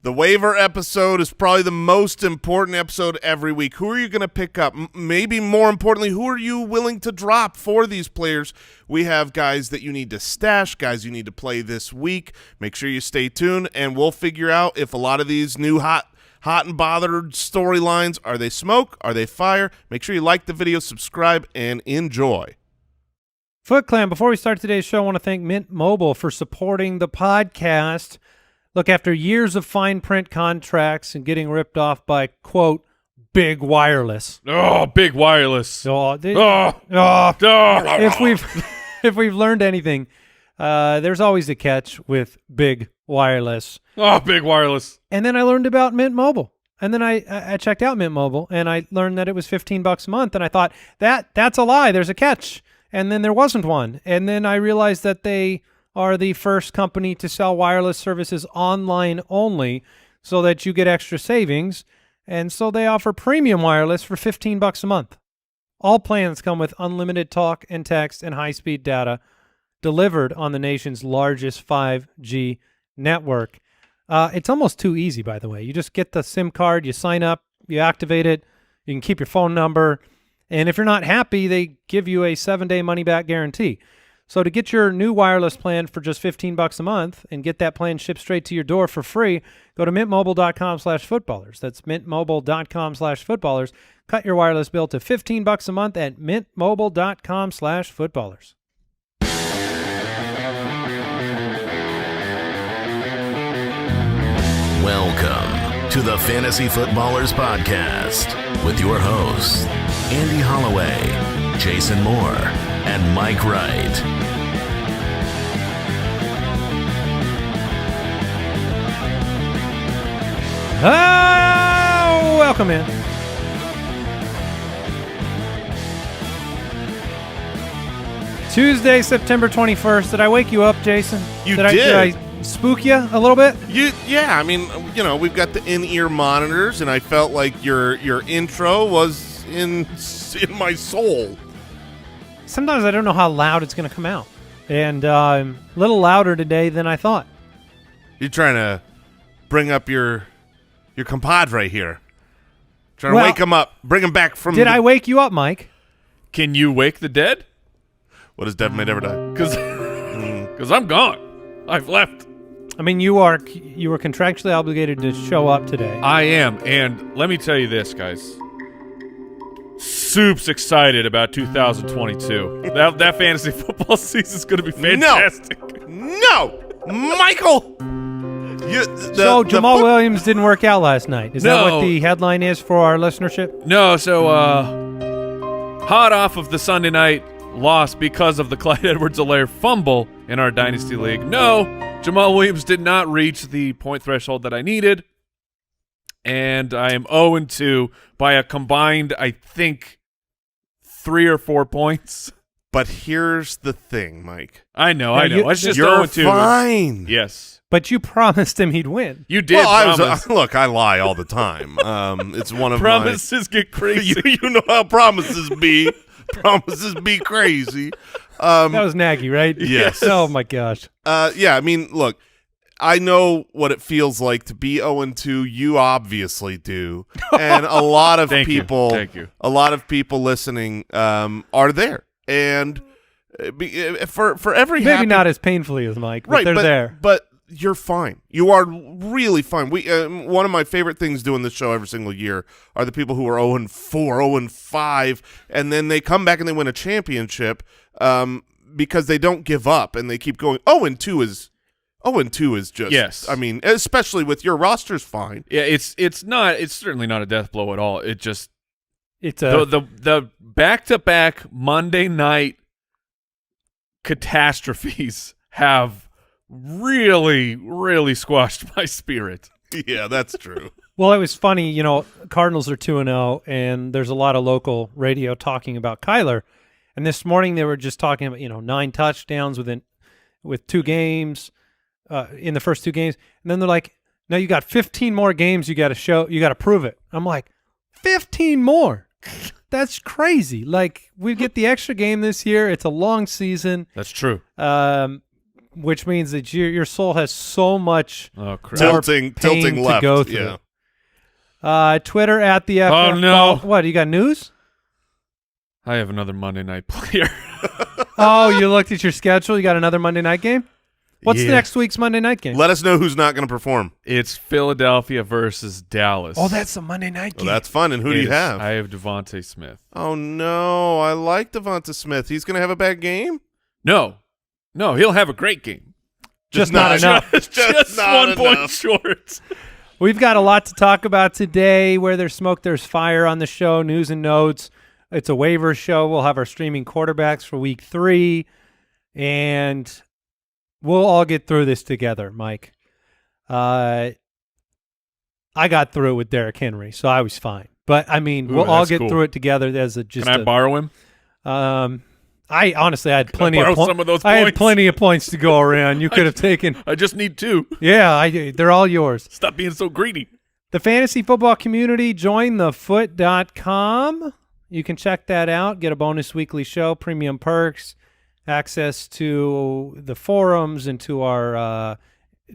The waiver episode is probably the most important episode every week. Who are you going to pick up? Maybe more importantly, who are you willing to drop for these players? We have guys that you need to stash, guys you need to play this week. Make sure you stay tuned, and we'll figure out if a lot of these new hot and bothered storylines, are they smoke? Are they fire? Make sure you like the video, subscribe, and enjoy. Foot Clan, before we start today's show, I want to thank Mint Mobile for supporting the podcast. Look, after years of fine print contracts and getting ripped off by, quote, big wireless. Oh, big wireless. If we've learned anything, there's always a catch with big wireless. Oh, big wireless. And then I learned about Mint Mobile. And then I checked out Mint Mobile, and I learned that it was $15 a month. And I thought, that's a lie. There's a catch. And then there wasn't one. And then I realized that they are the first company to sell wireless services online only so that you get extra savings. And so they offer premium wireless for $15 a month. All plans come with unlimited talk and text and high-speed data delivered on the nation's largest 5G network. It's almost too easy, by the way. You just get the SIM card, you sign up, you activate it, you can keep your phone number, and if you're not happy, they give you a 7-day money-back guarantee. So to get your new wireless plan for just $15 a month and get that plan shipped straight to your door for free, go to mintmobile.com/footballers. That's mintmobile.com/footballers. Cut your wireless bill to $15 a month at mintmobile.com/footballers. Welcome to the Fantasy Footballers Podcast with your hosts, Andy Holloway, Jason Moore, and Mike Wright. Welcome in. Tuesday, September 21st. Did I wake you up, Jason? You did. Did I spook you a little bit? Yeah, I mean, we've got the in-ear monitors, and I felt like your intro was in my soul. Sometimes I don't know how loud it's going to come out, and a little louder today than I thought. You're trying to bring up your compadre here. Trying to wake him up, bring him back from. Did I wake you up, Mike? Can you wake the dead? What does dead may never die? Because I'm gone. I've left. I mean, you were contractually obligated to show up today. I am, and let me tell you this, guys. Soup's excited about 2022. That fantasy football season is going to be fantastic. No, Michael. So Jamal Williams didn't work out last night. Is that what the headline is for our listenership? No. So hot off of the Sunday night loss because of the Clyde Edwards-Helaire fumble in our Dynasty League. No, Jamal Williams did not reach the point threshold that I needed, and I am 0-2 by a combined, I think, 3 or 4 points. But here's the thing, Mike. I know. It's just you're 0-2. Fine. Yes. But you promised him he'd win. You did promise. Look, I lie all the time. It's one of promises get crazy. You know how promises be. Promises be crazy. That was Nagy, right? Yes. Oh, my gosh. Yeah, I mean, look, I know what it feels like to be 0-2. You obviously do. And a lot of people, Thank you. A lot of people listening are there. And for every Maybe not as painfully as Mike, but right, they're there. But you're fine. You are really fine. We one of my favorite things doing this show every single year are the people who are 0-4, 0-5, and then they come back and they win a championship because they don't give up and they keep going. 0-2 is just, yes. I mean, especially with your roster's fine. Yeah, it's certainly not a death blow at all. It just it's a the back-to-back Monday night catastrophes have really, really squashed my spirit. Yeah, that's true. Well, it was funny, Cardinals are 2-0, and there's a lot of local radio talking about Kyler. And this morning they were just talking about, 9 touchdowns with 2 games, in the first 2 games. And then they're like, no, you got 15 more games you got to prove it. I'm like, 15 more? That's crazy. Like, we get the extra game this year. It's a long season. That's true. which means that your soul has so much Oh, crap. tilting pain to left. go through. Yeah. Twitter at the FF. Oh, no. What, you got news? I have another Monday night player. Oh, you looked at your schedule. You got another Monday night game? What's Yeah. next week's Monday night game? Let us know who's not going to perform. It's Philadelphia versus Dallas. Oh, that's a Monday night game. Well, that's fun. And who do you Yes, have? I have Devontae Smith. Oh, no. I like Devonta Smith. He's going to have a bad game? No, he'll have a great game. Just not enough. Just not 1 point enough. short. We've got a lot to talk about today. Where there's smoke, there's fire on the show. News and notes. It's a waiver show. We'll have our streaming quarterbacks for week 3. And we'll all get through this together, Mike. I got through it with Derrick Henry, so I was fine. But, I mean, Ooh, we'll all that's get cool. through it together as a just Can I borrow him? I honestly had plenty borrow of some of those I had points? plenty of points to go around. You could have taken. I just need 2. Yeah, they're all yours. Stop being so greedy. The fantasy football community, jointhefoot.com. You can check that out, get a bonus weekly show, premium perks, access to the forums and to our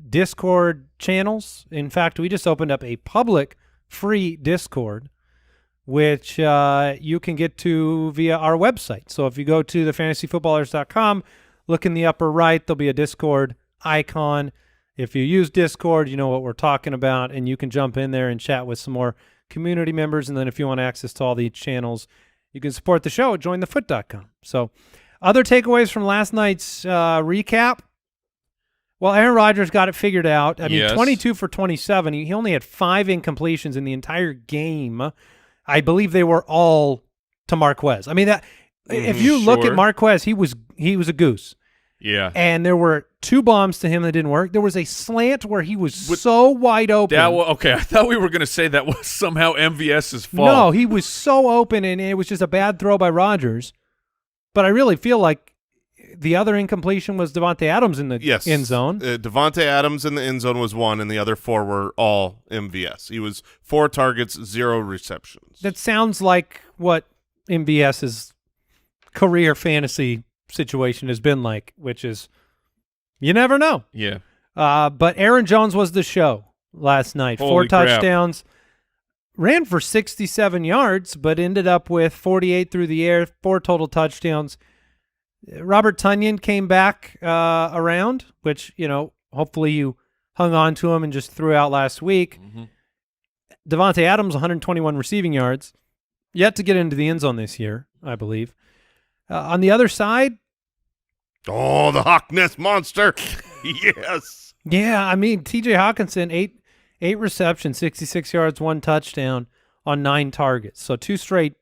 Discord channels. In fact, we just opened up a public free Discord, which you can get to via our website. So if you go to thefantasyfootballers.com, look in the upper right, there'll be a Discord icon. If you use Discord, you know what we're talking about, and you can jump in there and chat with some more community members. And then if you want access to all these channels, you can support the show at jointhefoot.com. So other takeaways from last night's recap. Well, Aaron Rodgers got it figured out. I mean, Yes. 22 for 27. He only had 5 incompletions in the entire game. I believe they were all to Marquez. I mean, that if you look Sure. at Marquez, he was a goose. Yeah. And there were 2 bombs to him that didn't work. There was a slant where he was so wide open. Okay, I thought we were going to say that was somehow MVS's fault. No, he was so open, and it was just a bad throw by Rodgers. But I really feel like the other incompletion was Devontae Adams in the end zone. Devontae Adams in the end zone was 1, and the other 4 were all MVS. He was 4 targets, 0 receptions. That sounds like what MVS's career fantasy situation has been like, which is you never know. Yeah. But Aaron Jones was the show last night. Holy 4 crap. touchdowns. Ran for 67 yards, but ended up with 48 through the air, 4 total touchdowns. Robert Tonyan came back around, which, hopefully you hung on to him and just threw out last week. Mm-hmm. Devontae Adams, 121 receiving yards. Yet to get into the end zone this year, I believe. On the other side, Oh, the Hawk Nest monster. Yes. yeah, I mean, T.J. Hawkinson, eight receptions, 66 yards, 1 touchdown on 9 targets. So 2 straight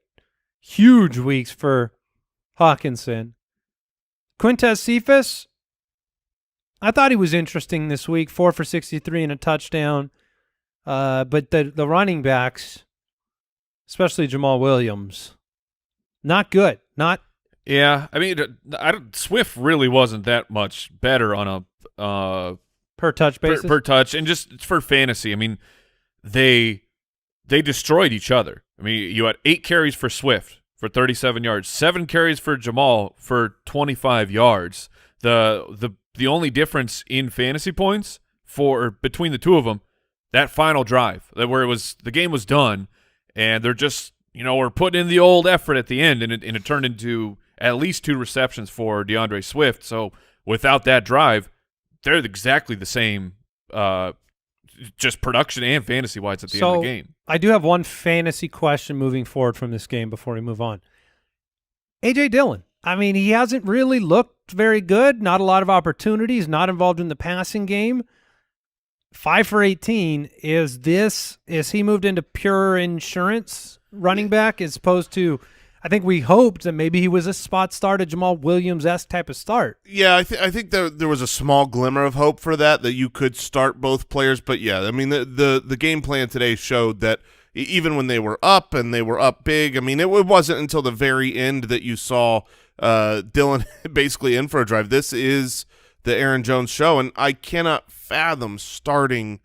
huge weeks for Hawkinson. Quintez Cephas, I thought he was interesting this week, 4 for 63 and a touchdown. But the running backs, especially Jamal Williams, not good. Yeah, I mean, Swift really wasn't that much better on a Per touch basis. per touch, and just for fantasy. I mean, they destroyed each other. I mean, you had 8 carries for Swift for 37 yards, 7 carries for Jamal for 25 yards. The only difference in fantasy points between the two of them, that final drive, where the game was done, and they're just we're putting in the old effort at the end, and it turned into at least 2 receptions for DeAndre Swift. So without that drive, they're exactly the same, just production and fantasy-wise at the end of the game. I do have one fantasy question moving forward from this game before we move on. A.J. Dillon. I mean, he hasn't really looked very good. Not a lot of opportunities. Not involved in the passing game. 5 for 18. Is he moved into pure insurance running back as opposed to, I think we hoped that maybe he was a spot start, a Jamal Williams-esque type of start. Yeah, I think there was a small glimmer of hope for that you could start both players. But, yeah, I mean, the game plan today showed that even when they were up and they were up big, I mean, it wasn't until the very end that you saw Dillon basically in for a drive. This is the Aaron Jones show, and I cannot fathom starting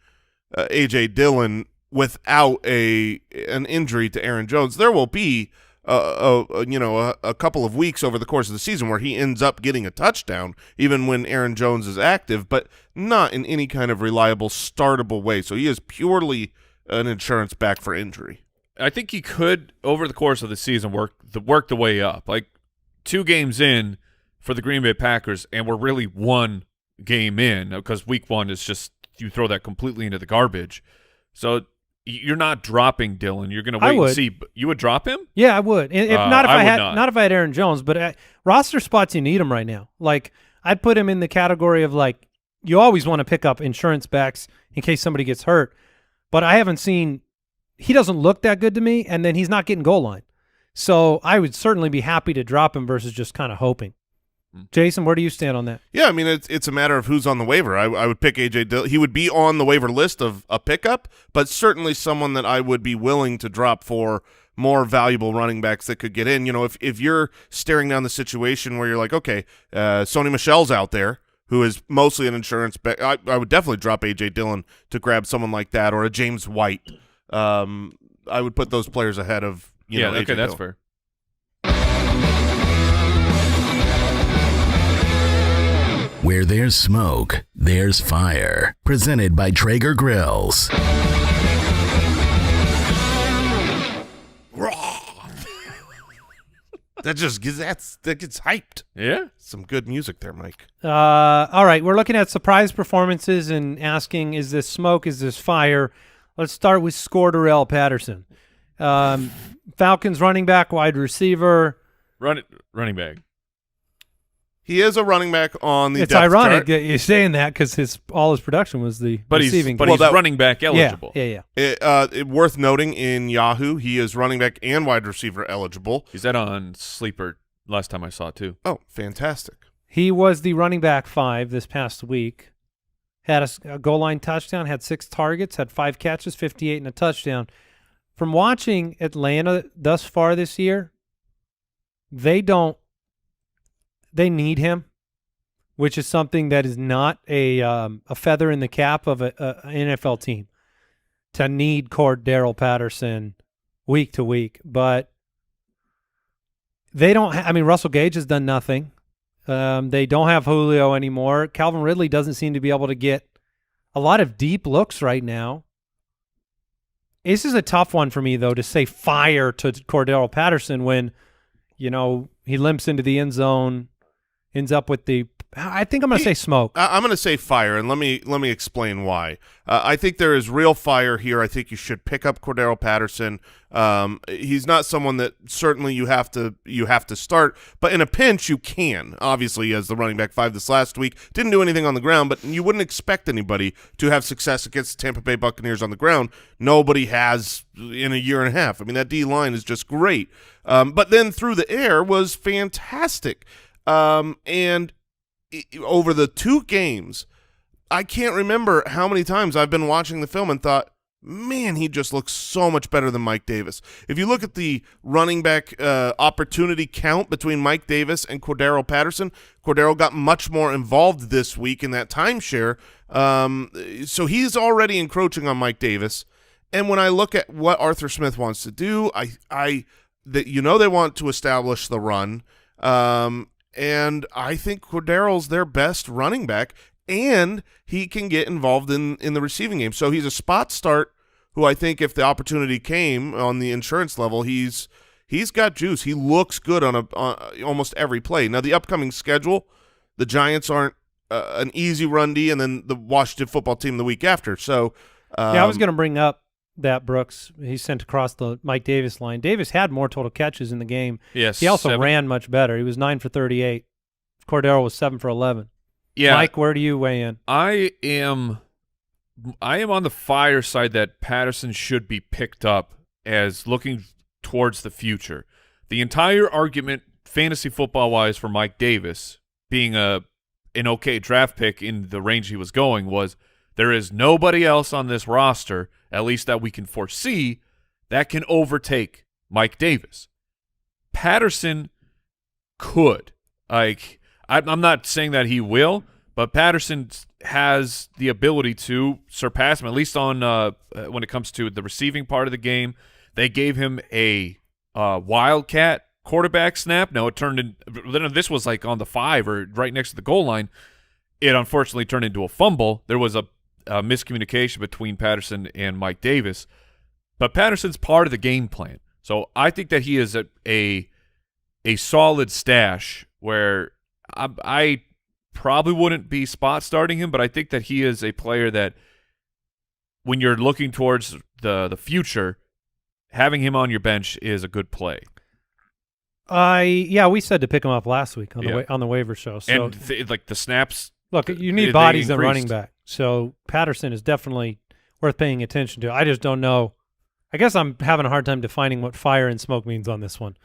A.J. Dillon without an injury to Aaron Jones. There will be a couple of weeks over the course of the season where he ends up getting a touchdown, even when Aaron Jones is active, but not in any kind of reliable, startable way. So he is purely an insurance back for injury. I think he could, over the course of the season, work the way up. Like 2 games in for the Green Bay Packers, and we're really 1 game in because week 1 is just you throw that completely into the garbage. So you're not dropping Dylan. You're going to wait and see. You would drop him? Yeah, I would. If not if I I would had not. not if I had Aaron Jones, but roster spots you need him right now. Like I'd put him in the category of like you always want to pick up insurance backs in case somebody gets hurt, but I haven't seen. He doesn't look that good to me, and then he's not getting goal line. So I would certainly be happy to drop him versus just kind of hoping. Jason, where do you stand on that? Yeah, I mean, it's a matter of who's on the waiver. I would pick A.J. Dillon. He would be on the waiver list of a pickup, but certainly someone that I would be willing to drop for more valuable running backs that could get in. You know, if you're staring down the situation where you're like, okay, Sony Michel's out there, who is mostly an insurance back, I would definitely drop A.J. Dillon to grab someone like that, or a James White. I would put those players ahead of you know. Okay, AJ that's Dillon. fair. Where there's smoke, there's fire. Presented by Traeger Grills. That gets hyped. Yeah. Some good music there, Mike. All right, we're looking at surprise performances and asking, is this smoke, is this fire? Let's start with Cordarrelle Patterson. Falcons running back, wide receiver. Running back. He is a running back on the It's depth ironic chart. that you're saying that because all his production was the But receiving. he's running back eligible. Yeah. Worth noting in Yahoo, he is running back and wide receiver eligible. He's that on Sleeper last time I saw it too. Oh, fantastic. He was the running back 5 this past week. Had a goal line touchdown, had 6 targets, had 5 catches, 58 and a touchdown. From watching Atlanta thus far this year, they need him, which is something that is not a feather in the cap of an NFL team to need Cordarrelle Patterson week to week. But they don't. Russell Gage has done nothing. They don't have Julio anymore. Calvin Ridley doesn't seem to be able to get a lot of deep looks right now. This is a tough one for me, though, to say fire to Cordarrelle Patterson when, he limps into the end zone, ends up with the – I think I'm going to say smoke. I'm going to say fire, and let me explain why. I think there is real fire here. I think you should pick up Cordarrelle Patterson. He's not someone that certainly you have to start, but in a pinch you can. Obviously, as the running back 5 this last week, didn't do anything on the ground, but you wouldn't expect anybody to have success against the Tampa Bay Buccaneers on the ground. Nobody has in a year and a half. I mean, that D-line is just great. But then through the air was fantastic. And over the 2 games, I can't remember how many times I've been watching the film and thought, man, he just looks so much better than Mike Davis. If you look at the running back opportunity count between Mike Davis and Cordarrelle Patterson, Cordarrelle got much more involved this week in that timeshare. So he's already encroaching on Mike Davis. And when I look at what Arthur Smith wants to do, they want to establish the run. And I think Cordarrelle's their best running back, and he can get involved in the receiving game. So he's a spot start who I think if the opportunity came on the insurance level, he's got juice. He looks good on almost every play. Now, the upcoming schedule, the Giants aren't an easy run D, and then the Washington football team the week after. So I was going to bring up that Brooks, he sent across the Mike Davis line. Davis had more total catches in the game. Yes. He also 7. ran much better. He was 9 for 38. Cordarrelle was 7 for 11. Yeah. Mike, where do you weigh in? I am on the fire side that Patterson should be picked up as looking towards the future. The entire argument, fantasy football-wise, for Mike Davis being an okay draft pick in the range he was going was there is nobody else on this roster, at least that we can foresee, that can overtake Mike Davis. Patterson could. I'm not saying that he will, but Patterson has the ability to surpass him, at least on when it comes to the receiving part of the game. They gave him a wildcat quarterback snap. No, it turned in. This was like on the 5 or right next to the goal line. It unfortunately turned into a fumble. There was a miscommunication between Patterson and Mike Davis, but Patterson's part of the game plan. So I think that he is a solid stash where I probably wouldn't be spot starting him, but I think that he is a player that when you're looking towards the future, having him on your bench is a good play. We said to pick him up last week on the waiver show. So And like the snaps. Look, you need bodies at running back. So Patterson is definitely worth paying attention to. I just don't know. I guess I'm having a hard time defining what fire and smoke means on this one.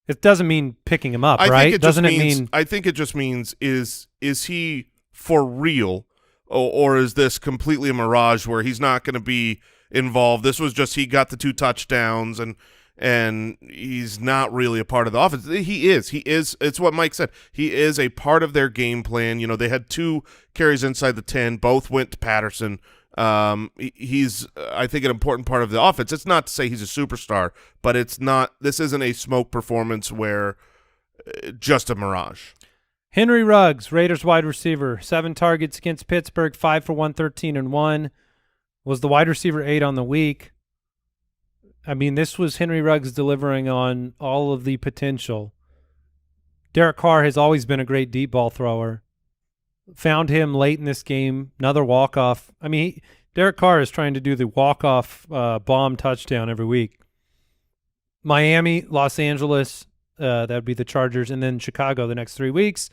It doesn't mean picking him up, right? Doesn't it mean? I think it just means is he for real, or is this completely a mirage where he's not going to be involved? This was just he got the 2 touchdowns and he's not really a part of the offense. He is. It's what Mike said. He is a part of their game plan. You know, they had 2 carries inside the 10. Both went to Patterson. He's, I think, an important part of the offense. It's not to say he's a superstar, but it's not. This isn't a smoke performance where just a mirage. Henry Ruggs, Raiders wide receiver, 7 targets against Pittsburgh, 5 for 113 and 1. Was the wide receiver 8 on the week. I mean, this was Henry Ruggs delivering on all of the potential. Derek Carr has always been a great deep ball thrower. Found him late in this game, another walk-off. I mean, Derek Carr is trying to do the walk-off bomb touchdown every week. Miami, Los Angeles, that would be the Chargers, and then Chicago the next 3 weeks.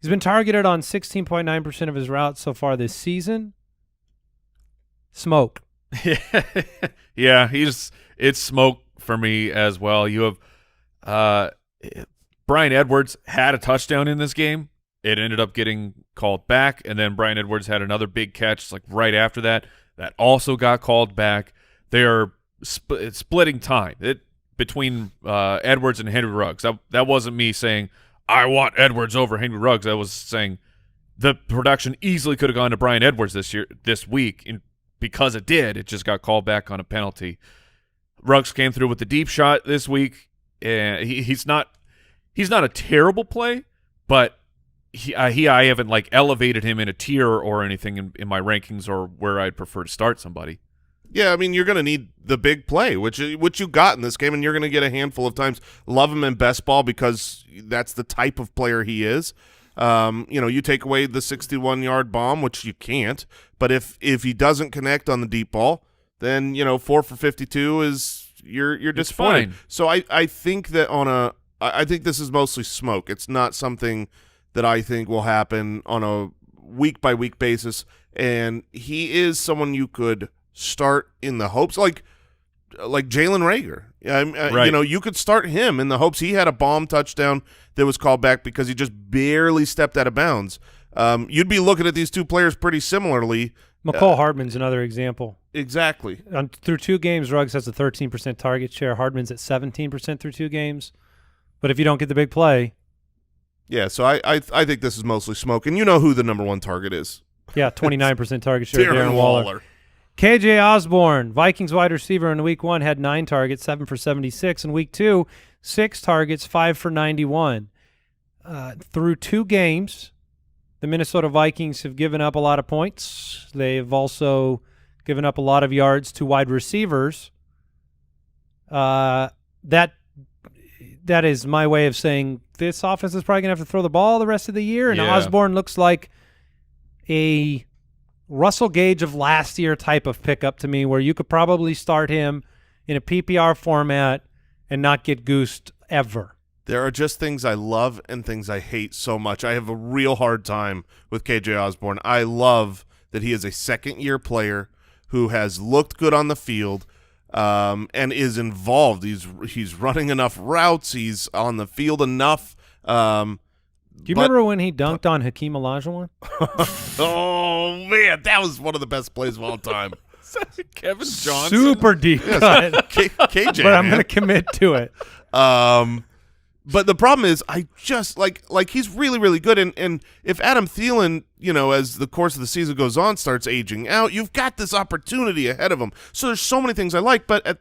He's been targeted on 16.9% of his routes so far this season. Smoke. Yeah, it's smoke for me as well. You have Brian Edwards had a touchdown in this game. It ended up getting called back, and then Brian Edwards had another big catch like right after that. That also got called back. They are splitting time between Edwards and Henry Ruggs. That wasn't me saying I want Edwards over Henry Ruggs. I was saying the production easily could have gone to Brian Edwards this week, and because it did, it just got called back on a penalty. Ruggs came through with the deep shot this week, and he's not a terrible play, but I haven't like elevated him in a tier or anything in my rankings or where I'd prefer to start somebody. Yeah, I mean, you're going to need the big play, which you got in this game, and you're going to get a handful of times. Love him in best ball because that's the type of player he is. You take away the 61-yard bomb, which you can't, but if he doesn't connect on the deep ball, then 4 for 52 is you're disappointed. Fine. So I think that I think this is mostly smoke. It's not something that I think will happen on a week-by-week basis, and he is someone you could start in the hopes, like Jalen Reagor. Right. You could start him in the hopes. He had a bomb touchdown that was called back because he just barely stepped out of bounds. You'd be looking at these 2 players pretty similarly. McCole Hardman's another example. Exactly. Through 2 games, Ruggs has a 13% target share. Hardman's at 17% through 2 games. But if you don't get the big play. Yeah, so I think this is mostly smoke. And you know who the number 1 target is. Yeah, 29% target share. Darren Waller. KJ Osborne, Vikings wide receiver in week 1, had 9 targets, 7 for 76. In week 2, 6 targets, 5 for 91. Through 2 games, the Minnesota Vikings have given up a lot of points. They've also given up a lot of yards to wide receivers. That is my way of saying this offense is probably going to have to throw the ball the rest of the year, and Osborne looks like a Russell Gage of last year type of pickup to me, where you could probably start him in a PPR format and not get goosed ever. There are just things I love and things I hate so much. I have a real hard time with KJ Osborne. I love that he is a second-year player who has looked good on the field and is involved. He's running enough routes. He's on the field enough. Do you remember when he dunked on Hakeem Olajuwon? Oh, man, that was one of the best plays of all time. Kevin Johnson. Super deep cut. KJ, but I'm going to commit to it. But the problem is, I just like he's really, really good. And if Adam Thielen, as the course of the season goes on, starts aging out, you've got this opportunity ahead of him. So there's so many things I like, but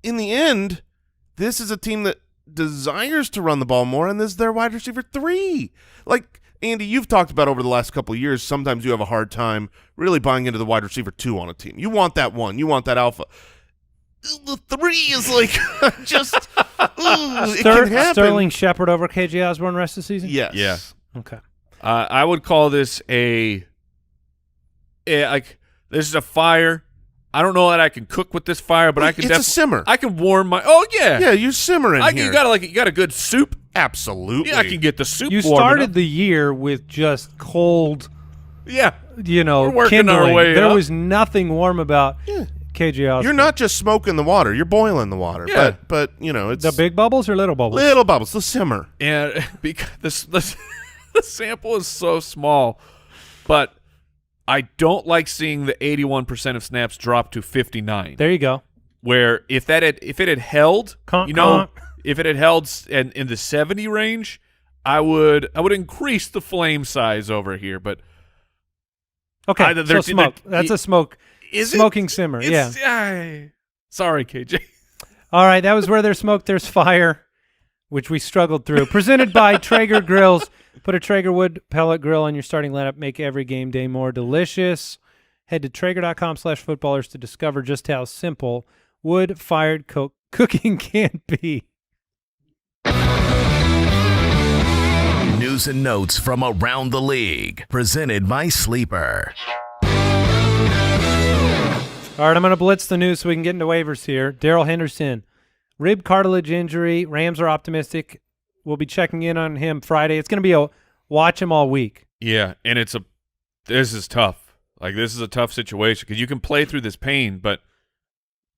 in the end, this is a team that desires to run the ball more, and this is their wide receiver 3. Like, Andy, you've talked about over the last couple of years, sometimes you have a hard time really buying into the wide receiver 2 on a team. You want that 1. You want that alpha. The 3 is like just it can happen. Sterling Shepard over KJ Osborne rest of the season? Yes. Yeah. Okay. I would call this like this is a fire. I don't know that I can cook with this fire, but I can. It's a simmer. I can warm my. Oh yeah. Yeah, you're simmering here. You got a good soup. Absolutely. Yeah, I can get the soup. You started the year with just cold. Yeah. We're working our kindling. way There up. was nothing warm about KJ Osborne. You're not just smoking the water; you're boiling the water. Yeah. But it's the big bubbles or little bubbles? little bubbles. The simmer. And because the sample is so small, but I don't like seeing the 81% of snaps drop to 59. There you go. Where if it had held, Conk. if it had held in the 70 range, I would increase the flame size over here. But Okay, so smoke. That's a smoking it? simmer. It's, Yeah. Sorry, KJ. All right, that was where there's smoke, there's fire, which we struggled through. Presented by Traeger Grills. Put a Traeger wood pellet grill on your starting lineup. Make every game day more delicious. Head to Traeger.com/footballers to discover just how simple wood-fired cooking can be. News and notes from around the league. Presented by Sleeper. All right, I'm going to blitz the news so we can get into waivers here. Darrell Henderson, rib cartilage injury. Rams are optimistic. We'll be checking in on him Friday. It's going to be a watch him all week. Yeah, and this is tough. Like, this is a tough situation because you can play through this pain, but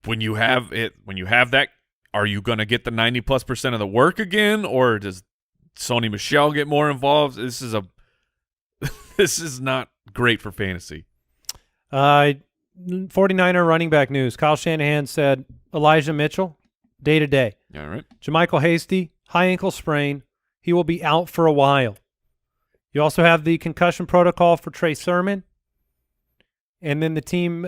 when you have that, are you going to get the 90+% of the work again, or does Sony Michel get more involved? This is not great for fantasy. 49er running back news. Kyle Shanahan said Elijah Mitchell, day-to-day. All right. JaMychal Hasty, high ankle sprain. He will be out for a while. You also have the concussion protocol for Trey Sermon. And then the team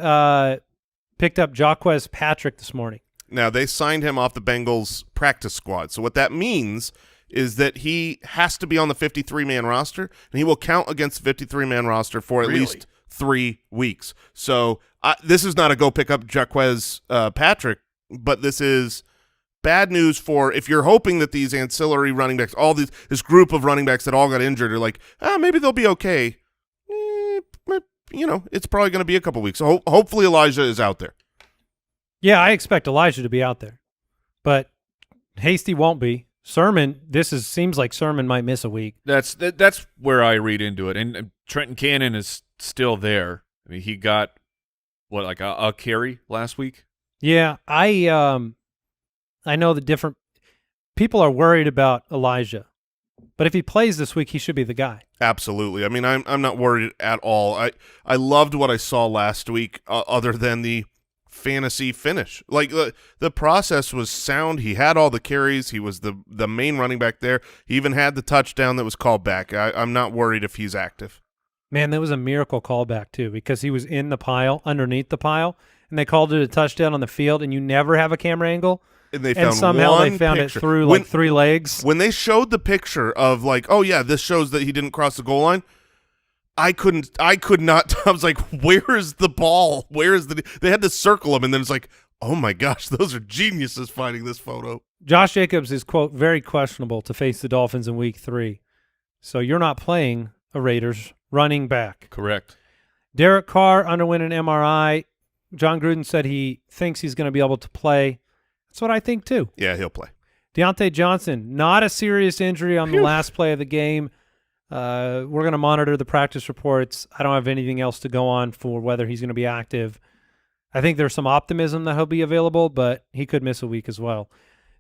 picked up Jaquez Patrick this morning. Now, they signed him off the Bengals practice squad. So what that means is that he has to be on the 53-man roster, and he will count against the 53-man roster for at least 3 weeks. So this is not a go pick up Jaquez Patrick, but this is bad news for if you're hoping that these ancillary running backs, this group of running backs that all got injured are like, maybe they'll be okay. It's probably going to be a couple weeks. So hopefully Elijah is out there. Yeah, I expect Elijah to be out there, but Hasty won't be. Sermon, seems like Sermon might miss a week. That's where I read into it. And Trenton Cannon is still there. I mean, he got like a carry last week. Yeah, I know the different people are worried about Elijah, but if he plays this week, he should be the guy. Absolutely. I mean, I'm not worried at all. I loved what I saw last week, other than the fantasy finish. Like the process was sound. He had all the carries. He was the main running back there. He even had the touchdown that was called back. I'm not worried if he's active. Man, that was a miracle callback too, because he was in the pile, underneath the pile, and they called it a touchdown on the field, and you never have a camera angle. And somehow they found picture. it through like 3 legs. When they showed the picture of like, oh yeah, this shows that he didn't cross the goal line, I could not. I was like, where is the ball? Where is they had to circle him, and then it's like, oh my gosh, those are geniuses finding this photo. Josh Jacobs is, quote, very questionable to face the Dolphins in week 3. So you're not playing a Raiders running back. Correct. Derek Carr underwent an MRI. John Gruden said he thinks he's going to be able to play. That's what I think too. Yeah, he'll play. Deontay Johnson, not a serious injury on the last play of the game. We're going to monitor the practice reports. I don't have anything else to go on for whether he's going to be active. I think there's some optimism that he'll be available, but he could miss a week as well.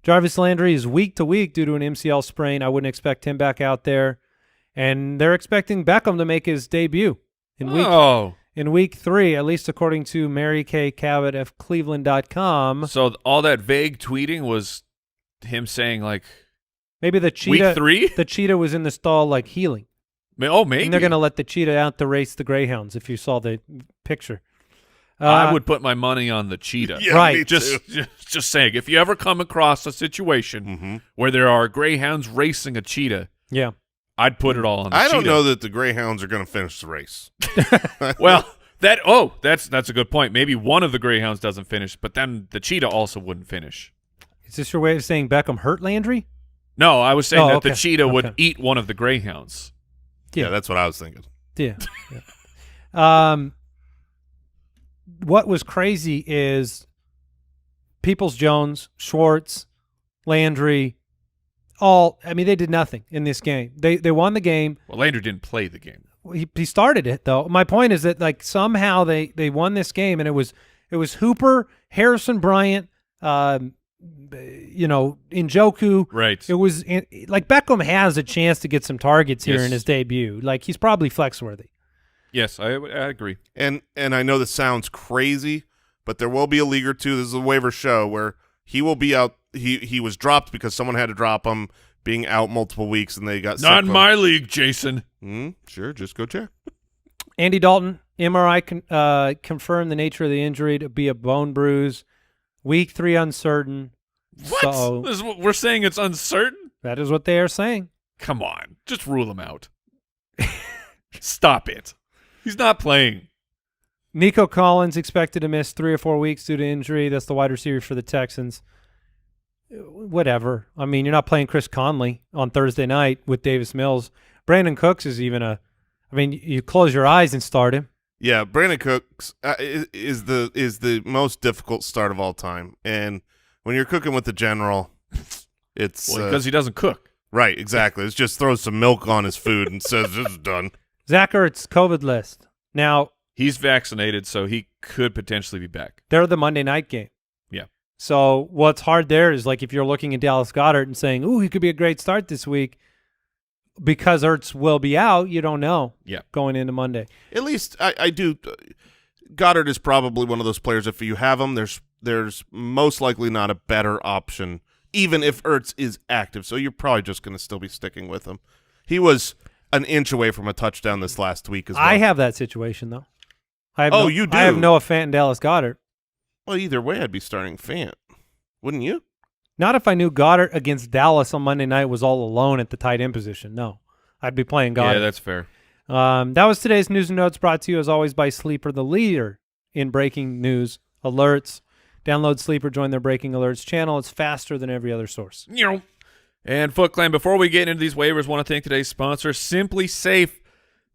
Jarvis Landry is week to week due to an MCL sprain. I wouldn't expect him back out there. And they're expecting Beckham to make his debut in week 3, at least according to Mary Kay Cabot of Cleveland.com. So all that vague tweeting was him saying like maybe the cheetah, week 3? The cheetah was in the stall like healing. Oh, maybe. And they're going to let the cheetah out to race the greyhounds if you saw the picture. I would put my money on the cheetah. Yeah, Right. me too. Just saying, if you ever come across a situation where there are greyhounds racing a cheetah, Yeah. I'd put it all on the I cheetah. don't know that the Greyhounds are going to finish the race. Well, that's a good point. Maybe one of the greyhounds doesn't finish, but then the cheetah also wouldn't finish. Is this your way of saying Beckham hurt Landry? No, I was saying that okay. the cheetah would Okay. eat one of the greyhounds. Yeah, that's what I was thinking. Yeah. What was crazy is Peoples-Jones, Schwartz, Landry, they did nothing in this game. They won the game. Well, Landry didn't play the game. He started it though. My point is that like somehow they won this game, and it was Hooper, Harrison Bryant, Njoku. Right. It was like Beckham has a chance to get some targets here Yes. in his debut. Like he's probably flex worthy. Yes, I agree. And I know this sounds crazy, but there will be a league or two. This is a waiver show where he will be out. He was dropped because someone had to drop him, being out multiple weeks, and they got Not sick in of my league, Jason. Sure, just go check. Andy Dalton, MRI confirmed the nature of the injury to be a bone bruise. Week 3 uncertain. What? So This is what we're saying it's uncertain? that is what they are saying. Come on. Just rule him out. Stop it. He's not playing. Nico Collins expected to miss 3 or 4 weeks due to injury. That's the wide receiver for the Texans. Whatever. I mean, you're not playing Chris Conley on Thursday night with Davis Mills. Brandon Cooks is you close your eyes and start him. Yeah, Brandon Cooks is the most difficult start of all time, and when you're cooking with the general, it's Because he doesn't cook. right. Exactly. It just throws some milk on his food and says this is done. Zach Ertz, COVID list. Now, He's vaccinated, so he could potentially be back. they're the Monday night game. Yeah. So what's hard there is like if you're looking at Dallas Goedert and saying, ooh, he could be a great start this week, because Ertz will be out, you don't know going into Monday. At least I do. Goddard is probably one of those players. If you have him, there's most likely not a better option, even if Ertz is active. So you're probably just going to still be sticking with him. He was an inch away from a touchdown this last week as well. I have that situation though. You do? I have Noah Fant and Dallas Goedert. Well, either way, I'd be starting Fant, wouldn't you? Not if I knew Goddard against Dallas on Monday night was all alone at the tight end position. No, I'd be playing Goddard. Yeah, that's fair. That was today's news and notes, brought to you as always by Sleeper, the leader in breaking news alerts. Download Sleeper, join their breaking alerts channel. It's faster than every other source. And Foot Clan, before we get into these waivers, want to thank today's sponsor, Simply Safe.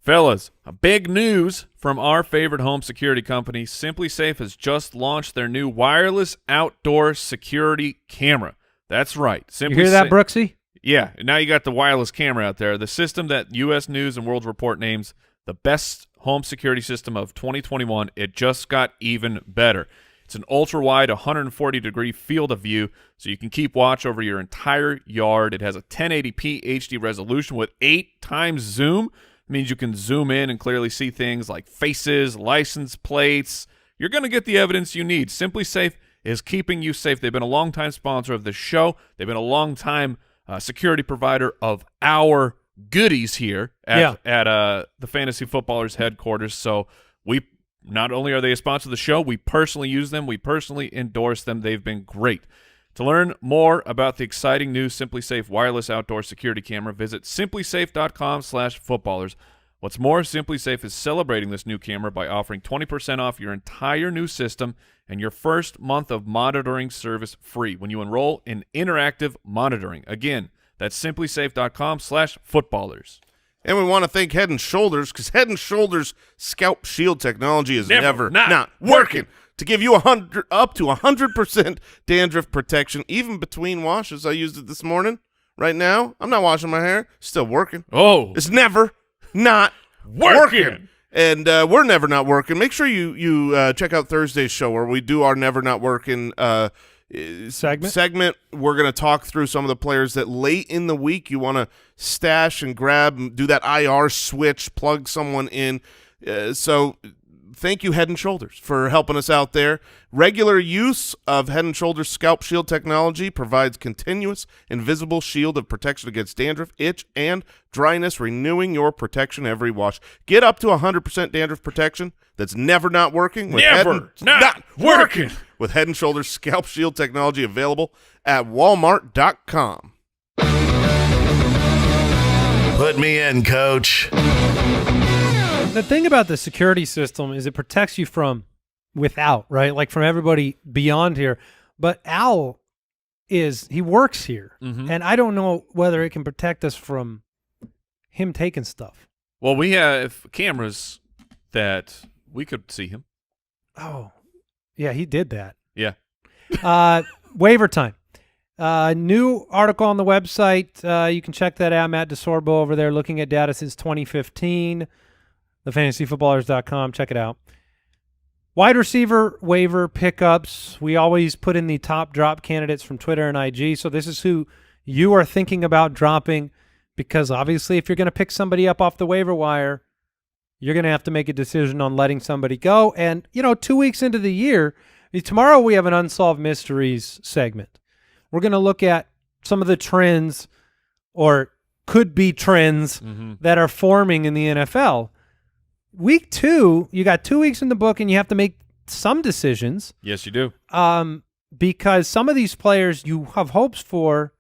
Fellas, a big news from our favorite home security company. Simply Safe has just launched their new wireless outdoor security camera. That's right. You hear that, Brooksy? Yeah, now you got the wireless camera out there. The system that U.S. News and World Report names the best home security system of 2021. It just got even better. It's an ultra-wide 140-degree field of view, so you can keep watch over your entire yard. It has a 1080p HD resolution with 8 times zoom. It means you can zoom in and clearly see things like faces, license plates. You're going to get the evidence you need. Simply Safe is keeping you safe. They've been a long-time sponsor of the show. They've been a long-time security provider of our goodies here at the Fantasy Footballers headquarters. So we not only are they a sponsor of the show, we personally use them. We personally endorse them. They've been great. To learn more about the exciting new Simply Safe wireless outdoor security camera, visit simplysafe.com/footballers. What's more, Simply Safe is celebrating this new camera by offering 20% off your entire new system and your first month of monitoring service free when you enroll in interactive monitoring. Again, that's simplysafe.com/footballers. And we want to thank Head & Shoulders, because Head & Shoulders Scalp Shield technology is never not working. To give you up to 100% dandruff protection, even between washes. I used it this morning. Right now, I'm not washing my hair. Still working. Oh, It's never not working. And we're never not working. Make sure you check out Thursday's show where we do our never not working segment. We're going to talk through some of the players that late in the week you want to stash and grab, do that IR switch, plug someone in. So thank you, Head & Shoulders, for helping us out there. Regular use of Head & Shoulders Scalp Shield technology provides continuous, invisible shield of protection against dandruff, itch, and dryness, renewing your protection every wash. Get up to 100% dandruff protection that's never not working. With Not working. With Head & Shoulders Scalp Shield technology available at Walmart.com. Put me in, coach. The thing about the security system is it protects you from without, right? Like from everybody beyond here. But Owl he works here. And I don't know whether it can protect us from him taking stuff. Well, we have cameras that we could see him. Oh, yeah, he did that. Yeah. Waiver time. New article on the website. You can check that out. Matt DeSorbo over there looking at data since 2015. thefantasyfootballers.com. Check it out. Wide receiver waiver pickups. We always put in the top drop candidates from Twitter and IG. So this is who you are thinking about dropping, because obviously if you're going to pick somebody up off the waiver wire, you're going to have to make a decision on letting somebody go. And, 2 weeks into the year, tomorrow we have an Unsolved Mysteries segment. We're going to look at some of the trends or could be trends that are forming in the NFL. Week 2, you got 2 weeks in the book, and you have to make some decisions. Yes, you do. Because some of these players you have hopes for,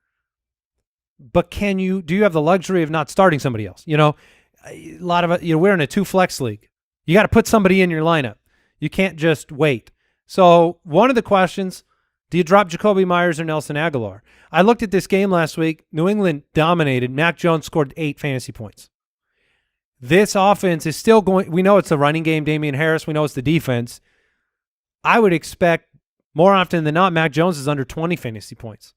but do you have the luxury of not starting somebody else? A lot of it, we're in a 2-flex league. You got to put somebody in your lineup. You can't just wait. So one of the questions, do you drop Jacoby Myers or Nelson Aguilar? I looked at this game last week. New England dominated. Mac Jones scored 8 fantasy points. This offense is still going. We know it's the running game, Damian Harris. We know it's the defense. I would expect more often than not, Mac Jones is under 20 fantasy points.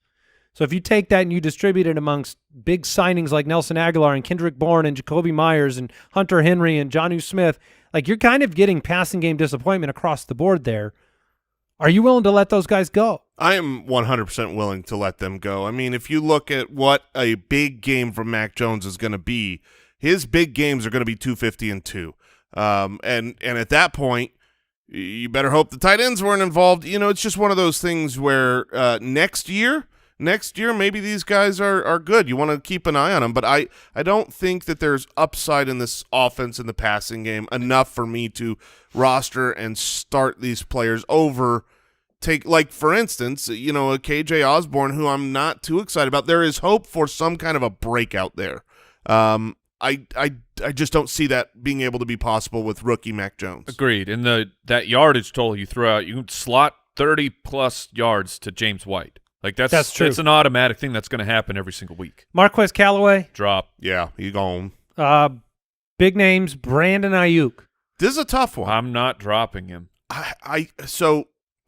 So if you take that and you distribute it amongst big signings like Nelson Aguilar and Kendrick Bourne and Jacoby Myers and Hunter Henry and Jonnu Smith, like you're kind of getting passing game disappointment across the board there. Are you willing to let those guys go? I am 100% willing to let them go. I mean, if you look at what a big game from Mac Jones is going to be, his big games are going to be 250 and 2. And at that point, you better hope the tight ends weren't involved. It's just one of those things where next year maybe these guys are good. You want to keep an eye on them, but I don't think that there's upside in this offense in the passing game enough for me to roster and start these players over. Like for instance, a KJ Osborne, who I'm not too excited about. There is hope for some kind of a breakout there. I just don't see that being able to be possible with rookie Mac Jones. Agreed. And that yardage total you threw out, you can slot 30-plus yards to James White. Like that's true. It's an automatic thing that's going to happen every single week. Marquez Callaway. Drop. Yeah, he gone. Big names, Brandon Ayuk. This is a tough one. I'm not dropping him. Wow.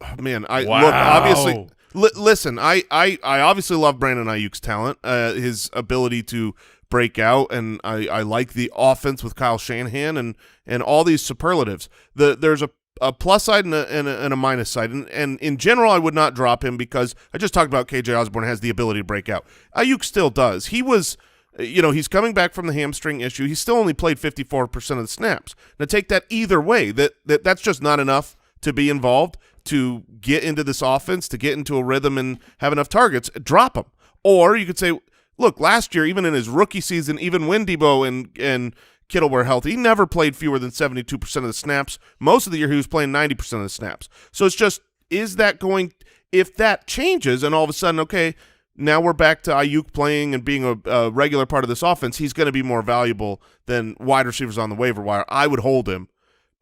Look, obviously listen, I obviously love Brandon Ayuk's talent, his ability to break out, and I like the offense with Kyle Shanahan and all these superlatives. There's a plus side and a minus side, and in general I would not drop him because I just talked about KJ Osborne has the ability to break out. Ayuk still does. He was he's coming back from the hamstring issue. He still only played 54% of the snaps. Now take that either way. That's just not enough to be involved, to get into this offense, to get into a rhythm and have enough targets. Drop him. Or you could say, look, last year, even in his rookie season, even when Debo and Kittle were healthy, he never played fewer than 72% of the snaps. Most of the year, he was playing 90% of the snaps. So it's just, if that changes and all of a sudden, okay, now we're back to Ayuk playing and being a regular part of this offense, he's going to be more valuable than wide receivers on the waiver wire. I would hold him.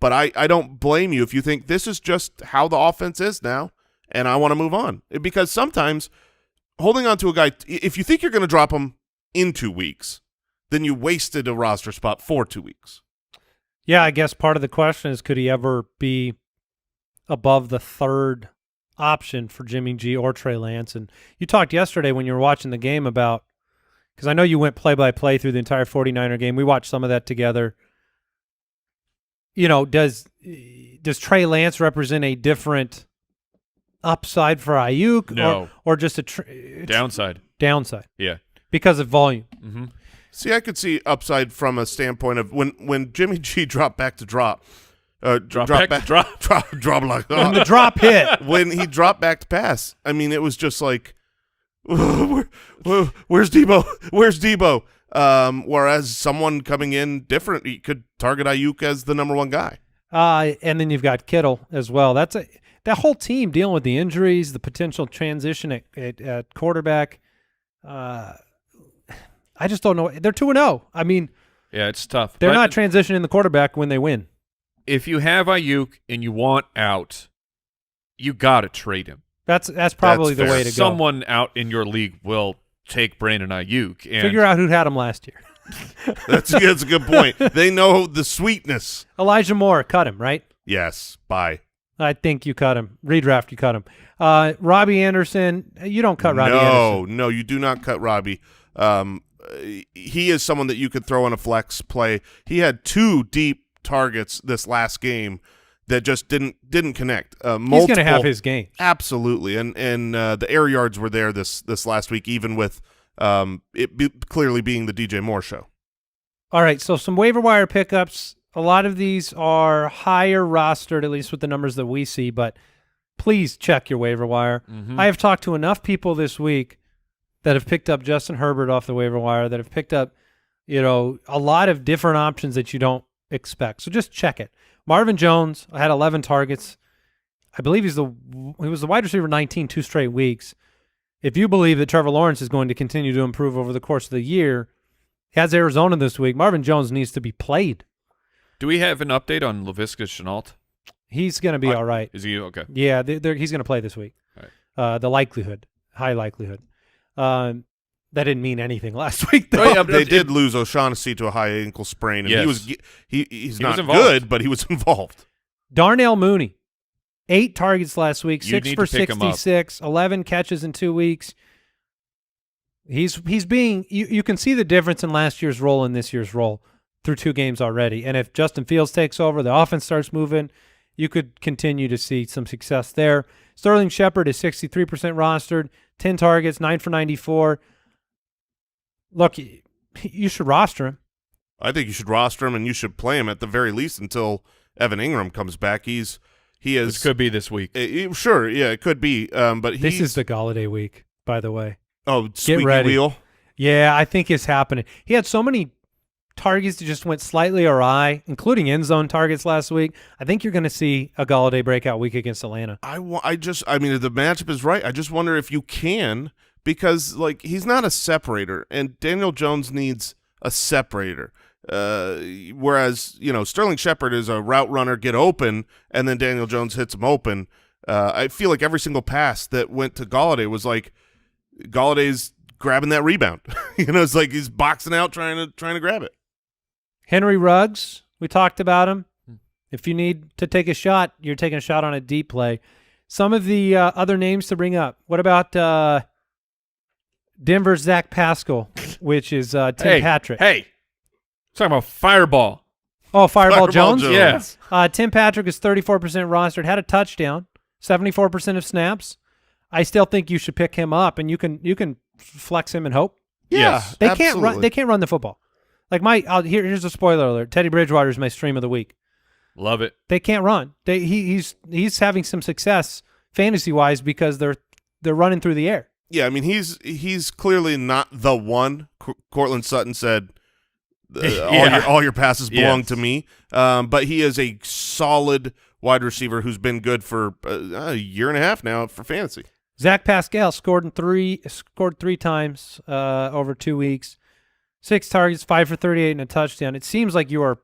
But I don't blame you if you think this is just how the offense is now, and I want to move on. Because sometimes holding on to a guy, if you think you're going to drop him in 2 weeks, then you wasted a roster spot for 2 weeks. Yeah, I guess part of the question is, could he ever be above the third option for Jimmy G or Trey Lance? And you talked yesterday when you were watching the game about, because I know you went play-by-play through the entire 49er game. We watched some of that together. Does Trey Lance represent a different upside for Ayuk? No. Or just a downside? Downside. Yeah. Because of volume. Mm-hmm. See, I could see upside from a standpoint of when Jimmy G dropped back to drop. Drop back to drop. drop like When the drop hit. when he dropped back to pass. I mean, it was just like, where's Debo? Where's Debo? Whereas someone coming in different, he could target Ayuk as the number one guy. And then you've got Kittle as well. That whole team dealing with the injuries, the potential transition at quarterback. I just don't know. They're 2-0. I mean, Yeah, it's tough. they're But not transitioning the quarterback when they win. if you have Ayuk and you want out, you got to trade him. That's probably That's the way fair. to go. Someone out in your league will take Brandon Ayuk. And Figure out who had him last year. That's a good point. They know the sweetness. Elijah Moore, cut him, right? Yes, bye. I think you cut him. Redraft, you cut him. Robbie Anderson, you don't cut Robbie Anderson. No, you do not cut Robbie. He is someone that you could throw on a flex play. He had 2 deep targets this last game that just didn't connect. He's going to have his game. Absolutely, and the air yards were there this last week, even with clearly being the DJ Moore show. All right, so some waiver wire pickups. A lot of these are higher rostered, at least with the numbers that we see, but please check your waiver wire. Mhm. I have talked to enough people this week that have picked up Justin Herbert off the waiver wire, that have picked up, a lot of different options that you don't expect. So just check it. Marvin Jones had 11 targets. I believe he was the wide receiver 19 2 straight weeks. If you believe that Trevor Lawrence is going to continue to improve over the course of the year, he has Arizona this week. Marvin Jones needs to be played. Do we have an update on Laviska Shenault? He's going to be all right. Is he okay? Yeah, he's going to play this week. Right. The likelihood, high likelihood. That didn't mean anything last week, though. Oh, yeah, They did lose O'Shaughnessy to a high ankle sprain, and Yes. he's He not was involved. good, but he was involved. Darnell Mooney, 8 targets last week, You 6 need for to pick him up. 66, 11 catches in 2 weeks. He's being you can see the difference in last year's role and this year's role through 2 games already. And if Justin Fields takes over, the offense starts moving, you could continue to see some success there. Sterling Shepard is 63% rostered, 10 targets, 9 for 94. Look, you should roster him. I think you should roster him, and you should play him at the very least until Evan Ingram comes back. He is Which could be this week. sure, yeah, it could be. But This is the Galladay week, by the way. squeaky ready. wheel. Yeah, I think it's happening. He had so many targets that just went slightly awry, including end zone targets last week. I think you're going to see a Galladay breakout week against Atlanta. I mean, if the matchup is right, I just wonder if you can, because he's not a separator, and Daniel Jones needs a separator. Whereas Sterling Shepard is a route runner, get open, and then Daniel Jones hits him open. I feel like every single pass that went to Galladay was like Galladay's grabbing that rebound. It's like he's boxing out trying to grab it. Henry Ruggs, we talked about him. If you need to take a shot, you're taking a shot on a deep play. Some of the other names to bring up. What about Denver's Zach Pascal, which is Tim Patrick? Hey, talking about Fireball. Oh, Fireball Jones? Yes. Tim Patrick is 34% rostered, had a touchdown, 74% of snaps. I still think you should pick him up, and you can flex him and hope. Yes. They can't run. They can't run the football. Like here's a spoiler alert. Teddy Bridgewater is my stream of the week. Love it. They can't run. He's having some success fantasy wise because they're running through the air. Yeah, I mean he's clearly not the one. Cortland Sutton said all your passes belong to me. But he is a solid wide receiver who's been good for a year and a half now for fantasy. Zach Pascal scored 3 times over 2 weeks. 6 targets, 5 for 38 and a touchdown. It seems like you are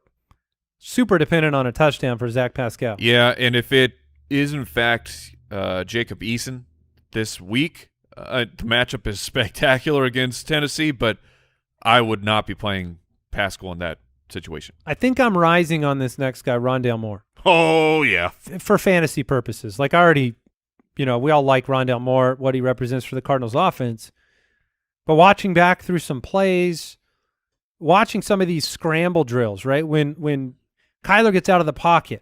super dependent on a touchdown for Zach Pascal. Yeah, and if it is in fact Jacob Eason this week, the matchup is spectacular against Tennessee, but I would not be playing Pascal in that situation. I think I'm rising on this next guy, Rondale Moore. Oh yeah, for fantasy purposes. Like I already, we all like Rondale Moore, what he represents for the Cardinals offense. But watching back through some plays, watching some of these scramble drills, right? When Kyler gets out of the pocket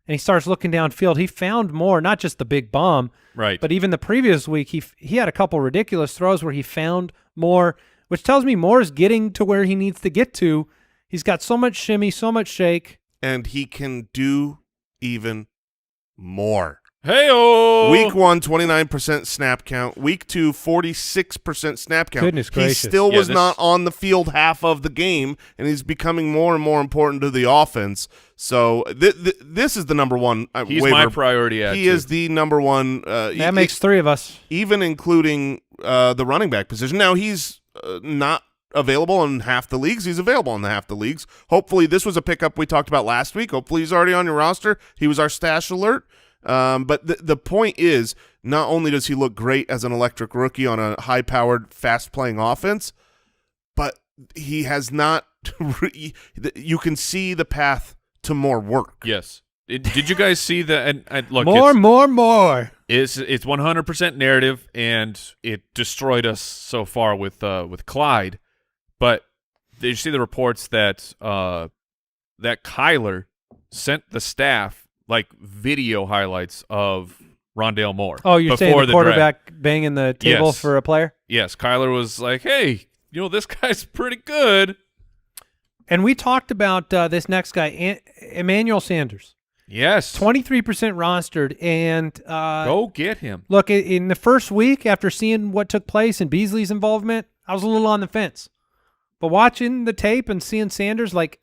and he starts looking downfield, he found Moore, not just the big bomb, right? But even the previous week, he had a couple ridiculous throws where he found Moore, which tells me Moore is getting to where he needs to get to. He's got so much shimmy, so much shake. And he can do even more. Hey-o! Week 1, 29% snap count. Week 2, 46% snap count. Goodness gracious. He still was not on the field half of the game, and he's becoming more and more important to the offense. So this is the number one He's waiver. my priority ad, He too. is the number one. That makes three of us. Even including the running back position. Now, he's not available in half the leagues. He's available in half the leagues. Hopefully, this was a pickup we talked about last week. Hopefully, he's already on your roster. He was our stash alert. But the point is, not only does he look great as an electric rookie on a high-powered, fast-playing offense, but he has not – you can see the path to more work. Yes. Did you guys see the and look, more. It's 100% narrative, and it destroyed us so far with Clyde. But did you see the reports that that Kyler sent the staff like video highlights of Rondale Moore? Oh, you're saying before the quarterback draft. banging the table Yes. for a player? Yes, Kyler was like, "Hey, this guy's pretty good." And we talked about this next guy, Emmanuel Sanders. Yes, 23% rostered, and go get him. look, in the first week after seeing what took place and Beasley's involvement, I was a little on the fence. But watching the tape and seeing Sanders, like,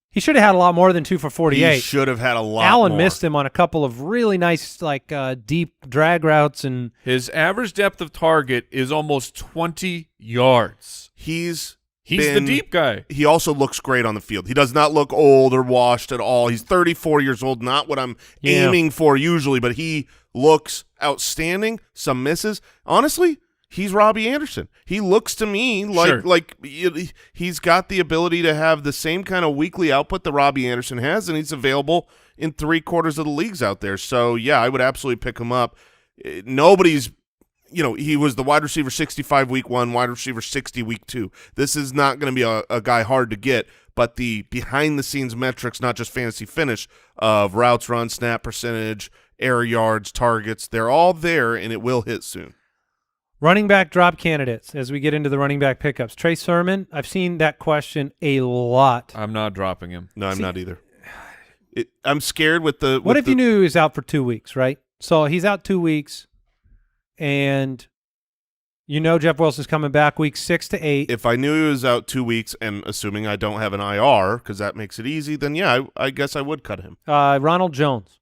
he should have had a lot more than 2 for 48. He should have had a lot Allen more. missed him on a couple of really nice, like, deep drag routes. And His average depth of target is almost 20 yards. He's the deep guy. He also looks great on the field. He does not look old or washed at all. He's 34 years old, not what I'm aiming for usually, but he looks outstanding. Some misses. Honestly, he's Robbie Anderson. He looks to me like he's got the ability to have the same kind of weekly output that Robbie Anderson has, and he's available in 3/4 of the leagues out there. So, yeah, I would absolutely pick him up. Nobody's he was the wide receiver 65 week 1, wide receiver 60 week 2. This is not going to be a guy hard to get, but the behind-the-scenes metrics, not just fantasy finish, of routes run, snap percentage, air yards, targets, they're all there, and it will hit soon. running back drop candidates as we get into the running back pickups. Trey Sermon, I've seen that question a lot. I'm not dropping him. No, I'm not either. I'm scared with the – What if you knew he was out for 2 weeks, right? So he's out 2 weeks, and Jeff Wilson's coming back week 6 to 8. If I knew he was out 2 weeks, and assuming I don't have an IR because that makes it easy, then yeah, I guess I would cut him. Ronald Jones.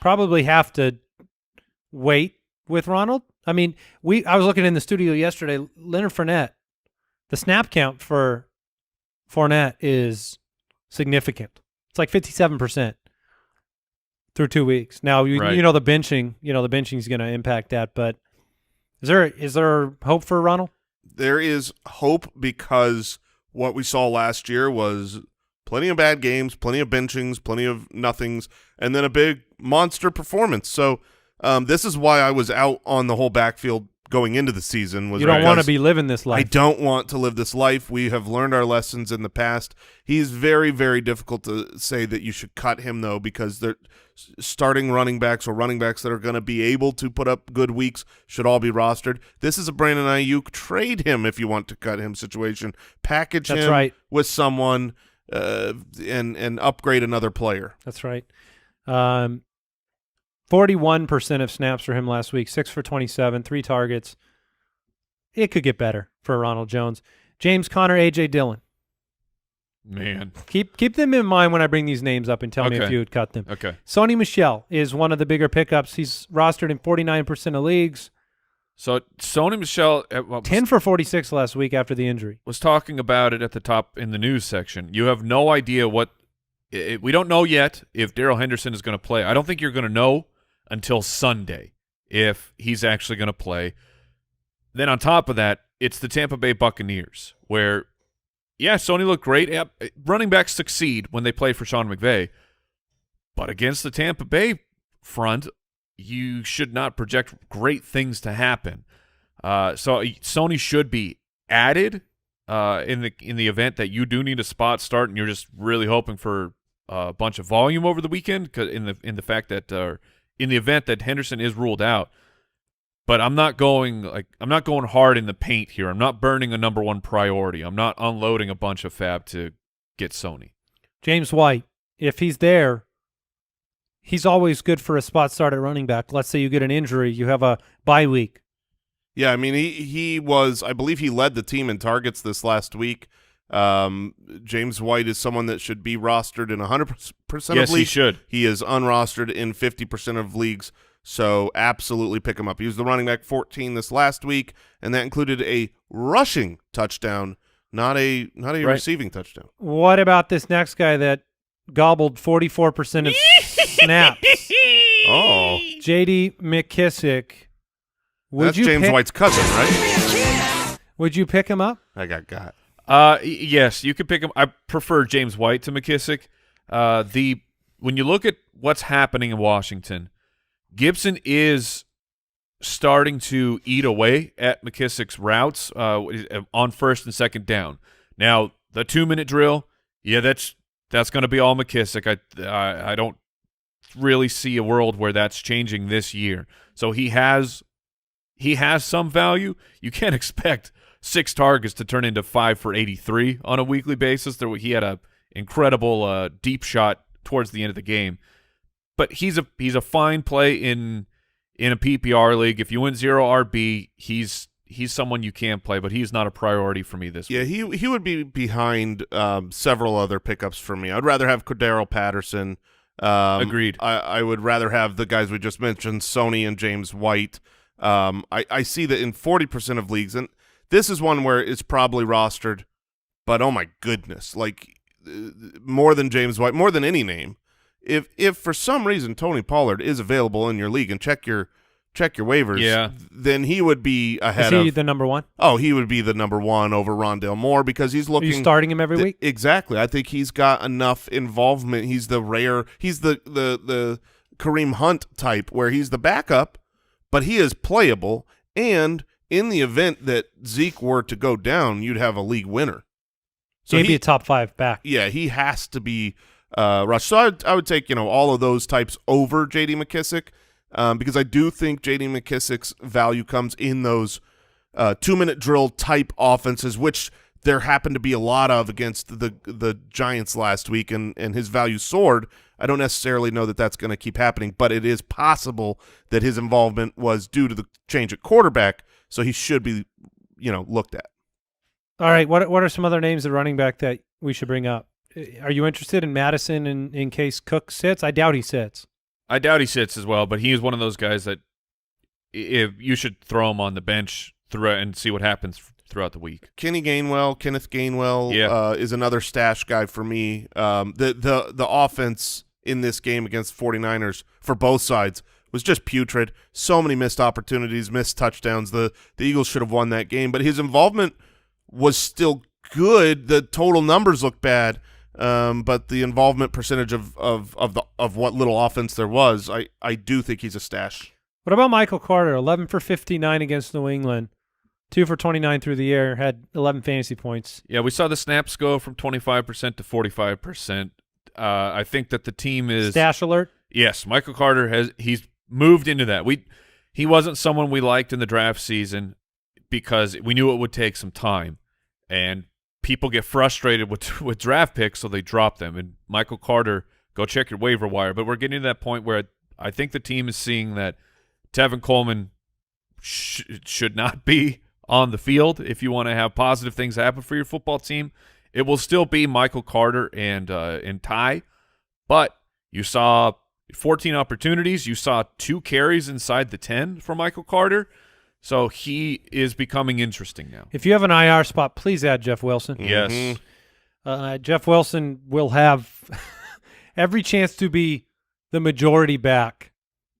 Probably have to wait with Ronald. I mean, I was looking in the studio yesterday. Leonard Fournette, the snap count for Fournette is significant. It's like 57% through 2 weeks. Now, Right. the benching, the benching is going to impact that. But is there hope for Ronald? There is hope because what we saw last year was plenty of bad games, plenty of benchings, plenty of nothings, and then a big monster performance. So this is why I was out on the whole backfield going into the season. You don't want to be living this life. I don't want to live this life. We have learned our lessons in the past. He's very, very difficult to say that you should cut him, though, because they're starting running backs or running backs that are going to be able to put up good weeks should all be rostered. This is a Brandon Ayuk trade him if you want to cut him situation. Package That's him right. with someone and upgrade another player. That's right. 41% of snaps for him last week, 6 for 27, 3 targets. It could get better for Ronald Jones. James Conner, A.J. Dillon. Man. Keep them in mind when I bring these names up and tell me Okay. if you would cut them. Okay. Sony Michel is one of the bigger pickups. He's rostered in 49% of leagues. So Sony Michel 10 for 46 last week after the injury. was talking about it at the top in the news section. You have no idea we don't know yet if Darrell Henderson is going to play. I don't think you're going to know until Sunday if he's actually going to play. Then on top of that, it's the Tampa Bay Buccaneers where, yeah, Sony looked great. Running backs succeed when they play for Sean McVay. But against the Tampa Bay front, you should not project great things to happen. So Sony should be added in the event that you do need a spot start and you're just really hoping for a bunch of volume over the weekend. Cause in the fact that in the event that Henderson is ruled out, but I'm not going hard in the paint here. I'm not burning a number one priority. I'm not unloading a bunch of fab to get Sony. James White if he's there, he's always good for a spot start at running back. Let's say you get an injury, you have a bye week. Yeah, I mean, he was, I believe he led the team in targets this last week. James White is someone that should be rostered in 100% of leagues. Yes, he should. He is unrostered in 50% of leagues, so absolutely pick him up. He was the running back 14 this last week, and that included a rushing touchdown, not a receiving touchdown. What about this next guy that gobbled 44% of snaps? Oh. J.D. McKissick. That's James White's cousin, right? Would you pick him up? I got. Yes, you could pick him. I prefer James White to McKissick. When you look at what's happening in Washington, Gibson is starting to eat away at McKissick's routes on first and second down. Now, the 2-minute drill, yeah, that's going to be all McKissick. I don't really see a world where that's changing this year. So he has some value. You can't expect 6 targets to turn into 5 for 83 on a weekly basis. He had a incredible deep shot towards the end of the game. But he's a fine play in a PPR league. If you win 0 RB, he's someone you can play, but he's not a priority for me this week. Yeah, he would be behind several other pickups for me. I'd rather have Cordero Patterson. Agreed. I would rather have the guys we just mentioned, Sony and James White. I see that in 40% of leagues, and this is one where it's probably rostered, but oh my goodness, like more than James White, more than any name. If for some reason Tony Pollard is available in your league and check your waivers, then he would be ahead. Is he the number one? Oh, he would be the number one over Rondale Moore because he's looking. Are you starting him every week? Exactly. I think he's got enough involvement. He's the Kareem Hunt type where he's the backup, but he is playable. And in the event that Zeke were to go down, you'd have a league winner. So he'd be a top 5 back. Yeah, he has to be rushed. So I would take all of those types over J.D. McKissick because I do think J.D. McKissick's value comes in those 2-minute drill type offenses, which there happened to be a lot of against the Giants last week, and his value soared. I don't necessarily know that that's going to keep happening, but it is possible that his involvement was due to the change at quarterback, so he should be looked at. All right, what are some other names of running back that we should bring up? Are you interested in Madison in case Cook sits? I doubt he sits. I doubt he sits as well, but he is one of those guys that if you should throw him on the bench and see what happens throughout the week. Kenneth Gainwell is another stash guy for me. The offense in this game against 49ers for both sides was just putrid. So many missed opportunities, missed touchdowns. The Eagles should have won that game, but his involvement was still good. The total numbers look bad, but the involvement percentage of what little offense there was, I do think he's a stash. What about Michael Carter? 11 for 59 against New England. 2 for 29 through the air, had 11 fantasy points. Yeah, we saw the snaps go from 25% to 45%. I think that the team is stash alert. Yes, Michael Carter he's moved into that. He wasn't someone we liked in the draft season because we knew it would take some time, and people get frustrated with draft picks, so they drop them. And Michael Carter, go check your waiver wire. But we're getting to that point where I think the team is seeing that Tevin Coleman should not be on the field if you want to have positive things happen for your football team. It will still be Michael Carter and Ty, but you saw 14 opportunities. You saw 2 carries inside the 10 for Michael Carter, so he is becoming interesting now. If you have an IR spot, please add Jeff Wilson. Yes. Jeff Wilson will have every chance to be the majority back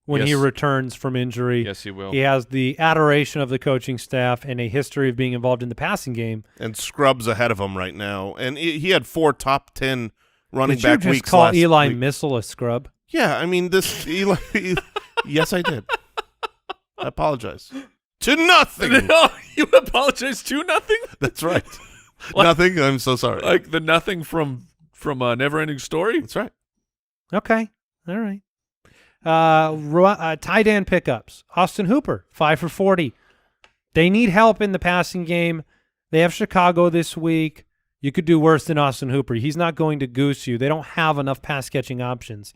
when he returns from injury. Yes, he will. He has the adoration of the coaching staff and a history of being involved in the passing game. And Scrub's ahead of him right now. And he had 4 top 10 running back weeks. Did you just call Eli Missile a scrub? Yeah, I mean, this Eli. Yes, I did. I apologize. To nothing. No, you apologize to nothing? That's right. Nothing. I'm so sorry. Like the nothing from Neverending Story? That's right. Okay. All right. Tight end pickups. Austin Hooper, 5 for 40. They need help in the passing game. They have Chicago this week. You could do worse than Austin Hooper. He's not going to goose you. They don't have enough pass-catching options.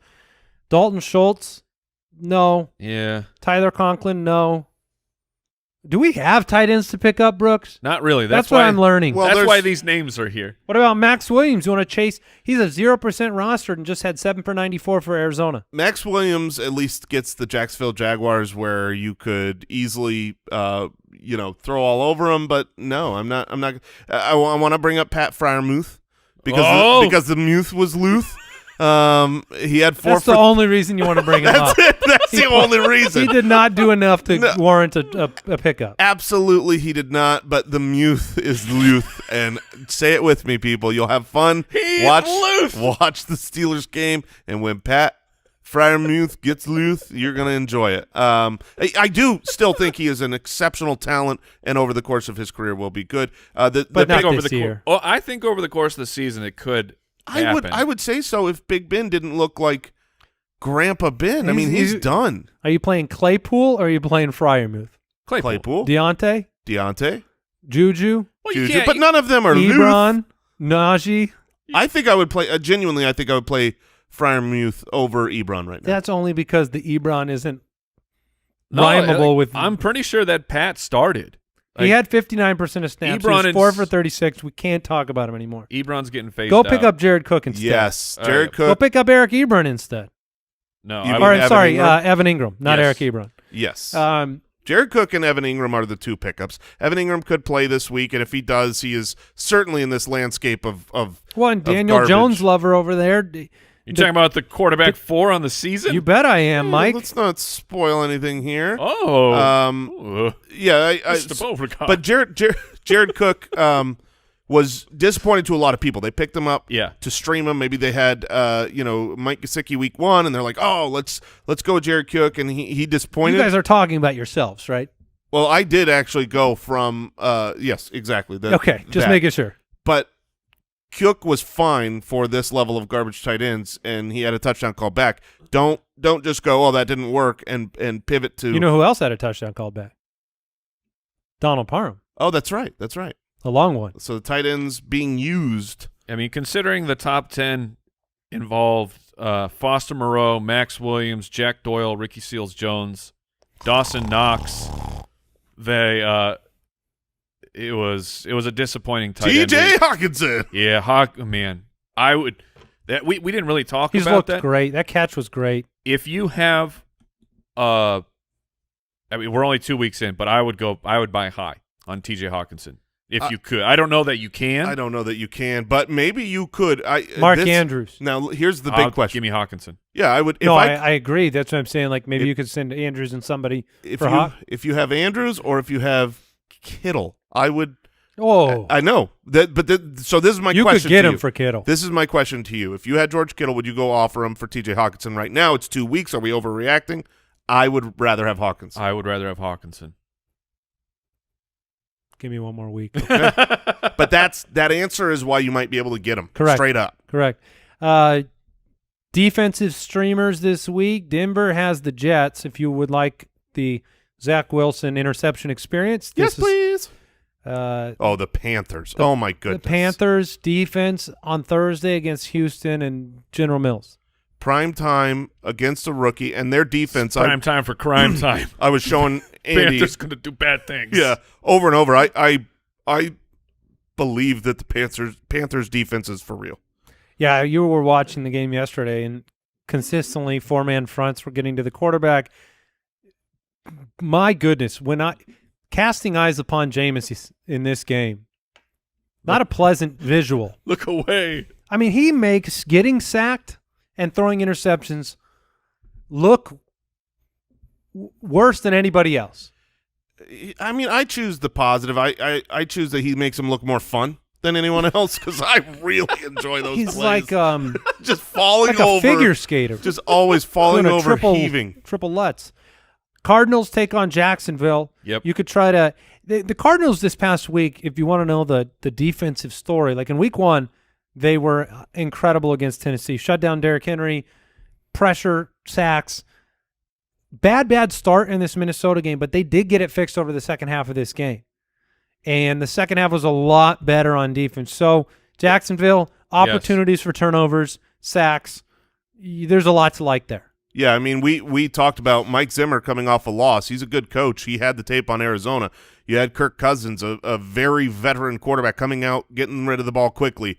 Dalton Schultz, no. Yeah. Tyler Conklin, no. Do we have tight ends to pick up, Brooks? Not really. That's why what I'm learning. Well, that's there's- why these names are here. What about Max Williams? You want to chase? He's a 0% rostered and just had 7 for 94 for Arizona. Max Williams at least gets the Jacksonville Jaguars where you could easily, throw all over him. But no, I'm not. I want to bring up Pat Freiermuth because the Muth was Luth. He had 4. That's the only reason you want to bring him up. That's the only reason. He did not do enough to warrant a pickup. Absolutely, he did not. But the Muth is Luth, and say it with me, people. You'll have fun. Watch the Steelers game, and when Pat Freiermuth gets Luth, you're gonna enjoy it. I do still think he is an exceptional talent, and over the course of his career will be good. But not this year. I think over the course of the season it could happen. I would say so if Big Ben didn't look like Grandpa Ben. He's done. Are you playing Claypool or are you playing Freiermuth? Claypool. Deontay? Juju? Well, Juju, but none of them are Ebron? Najee? I think I would play genuinely. I think I would play Freiermuth over Ebron right now. That's only because the Ebron isn't rhymable with. I'm pretty sure that Pat started. He had 59% of snaps. Ebron he was 4 for 36. We can't talk about him anymore. Ebron's getting phased Go out. pick up Jared Cook instead. Yes, All Jared right. Cook. Go pick up Eric Ebron instead. No, You I mean would- Evan Ingram? Evan Ingram, not Yes. Eric Ebron. Yes. Um, Jared Cook and Evan Ingram are the two pickups. Evan Ingram could play this week, and if he does, he is certainly in this landscape of and of Daniel garbage. Jones lover over there. You talking about the quarterback 4 on the season? You bet I am, Mike. Let's not spoil anything here. Oh. Ooh. Yeah, Mr. Beauregard. but Jared Cook was disappointed to a lot of people. They picked him up Yeah. to stream him. Maybe they had Mike Gesicki week 1, and they're like, oh, let's go with Jared Cook, and he disappointed. You guys are talking about yourselves, right? Well, I did actually go from yes, exactly. Okay, just making sure. But Cook was fine for this level of garbage tight ends, and he had a touchdown call back. Don't just go, oh, that didn't work, and pivot to. You know who else had a touchdown called back? Donald Parham, Oh, that's right. a long one. So the tight ends being used. I mean, considering the top 10 involved Foster Moreau, Max Williams, Jack Doyle, Ricky Seals-Jones, Dawson Knox, it was a disappointing tight end T.J. week. Hawkinson. Yeah, man. We didn't really talk He's about looked that. great. That catch was great. If you have we're only 2 weeks in, but I would buy high on T.J. Hawkinson if you could. I don't know that you can. I don't know that you can, but maybe you could. Mark Andrews. Now, here's the big question. Give me Hawkinson. Yeah, I would. If I agree. That's what I'm saying. Like maybe you could send Andrews and somebody for Hawk. If you have Andrews or if you have Kittle, I would. Oh, I know that, so this is my you question. could get to him you. for Kittle. This is my question to you. If you had George Kittle, would you go offer him for T.J. Hawkinson right now? It's 2 weeks. Are we overreacting? I would rather have Hawkinson. I would rather have Hawkinson. Give me one more week. But that answer is why you might be able to get him. Correct. Straight up. Correct. Defensive streamers this week. Denver has the Jets. If you would like the Zach Wilson interception experience. Yes, please. The The Panthers. Oh, my goodness. Panthers defense on Thursday against Houston and General Mills. Prime time against a rookie, and their defense. Prime time for crime time. I was showing Andy. Panthers going to do bad things. Yeah, over and over. I believe that the Panthers defense is for real. Yeah, you were watching the game yesterday, and consistently 4-man fronts were getting to the quarterback. My goodness, casting eyes upon Jameis in this game, not a pleasant visual. Look away. I mean, he makes getting sacked and throwing interceptions look worse than anybody else. I mean, I choose the positive. I choose that he makes him look more fun than anyone else because I really enjoy those He's plays. like just falling like a over. figure skater. Just always falling Doing a over, heaving. triple Lutz. Cardinals take on Jacksonville. Yep. You could try to the Cardinals this past week, if you want to know the defensive story, like in week 1, they were incredible against Tennessee. Shut down Derrick Henry, pressure, sacks. Bad start in this Minnesota game, but they did get it fixed over the second half of this game. And the second half was a lot better on defense. So Jacksonville, opportunities for turnovers, sacks. There's a lot to like there. Yeah, I mean, we talked about Mike Zimmer coming off a loss. He's a good coach. He had the tape on Arizona. You had Kirk Cousins, a very veteran quarterback, coming out, getting rid of the ball quickly.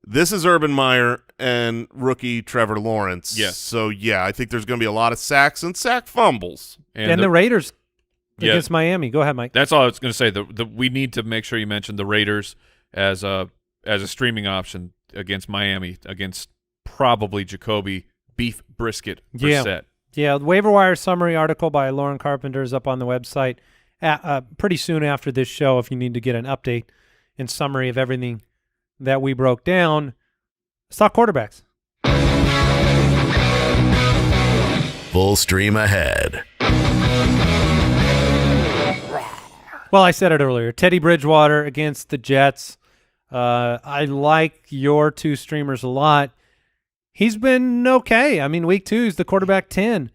This is Urban Meyer and rookie Trevor Lawrence. Yes. So, yeah, I think there's going to be a lot of sacks and sack fumbles. And the Raiders against Miami. Go ahead, Mike. That's all I was going to say. We need to make sure you mention the Raiders as a streaming option against Miami, against probably Jacoby Beef Brisket Brissett. Yeah, the waiver wire summary article by Lauren Carpenter is up on the website pretty soon after this show if you need to get an update and summary of everything that we broke down. Let's talk quarterbacks. Full stream ahead. Well, I said it earlier. Teddy Bridgewater against the Jets. I like your two streamers a lot. He's been okay. I mean, week 2 is the quarterback 10.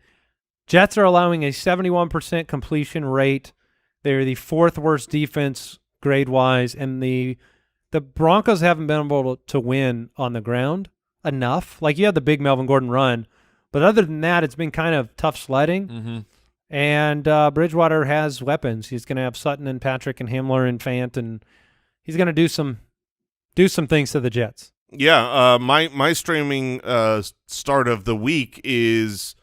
Jets are allowing a 71% completion rate. They're the 4th worst defense grade-wise, and the Broncos haven't been able to win on the ground enough. Like, you had the big Melvin Gordon run, but other than that, it's been kind of tough sledding. Mm-hmm. And Bridgewater has weapons. He's going to have Sutton and Patrick and Hamler and Fant, and he's going to do some things to the Jets. Yeah, my streaming start of the week is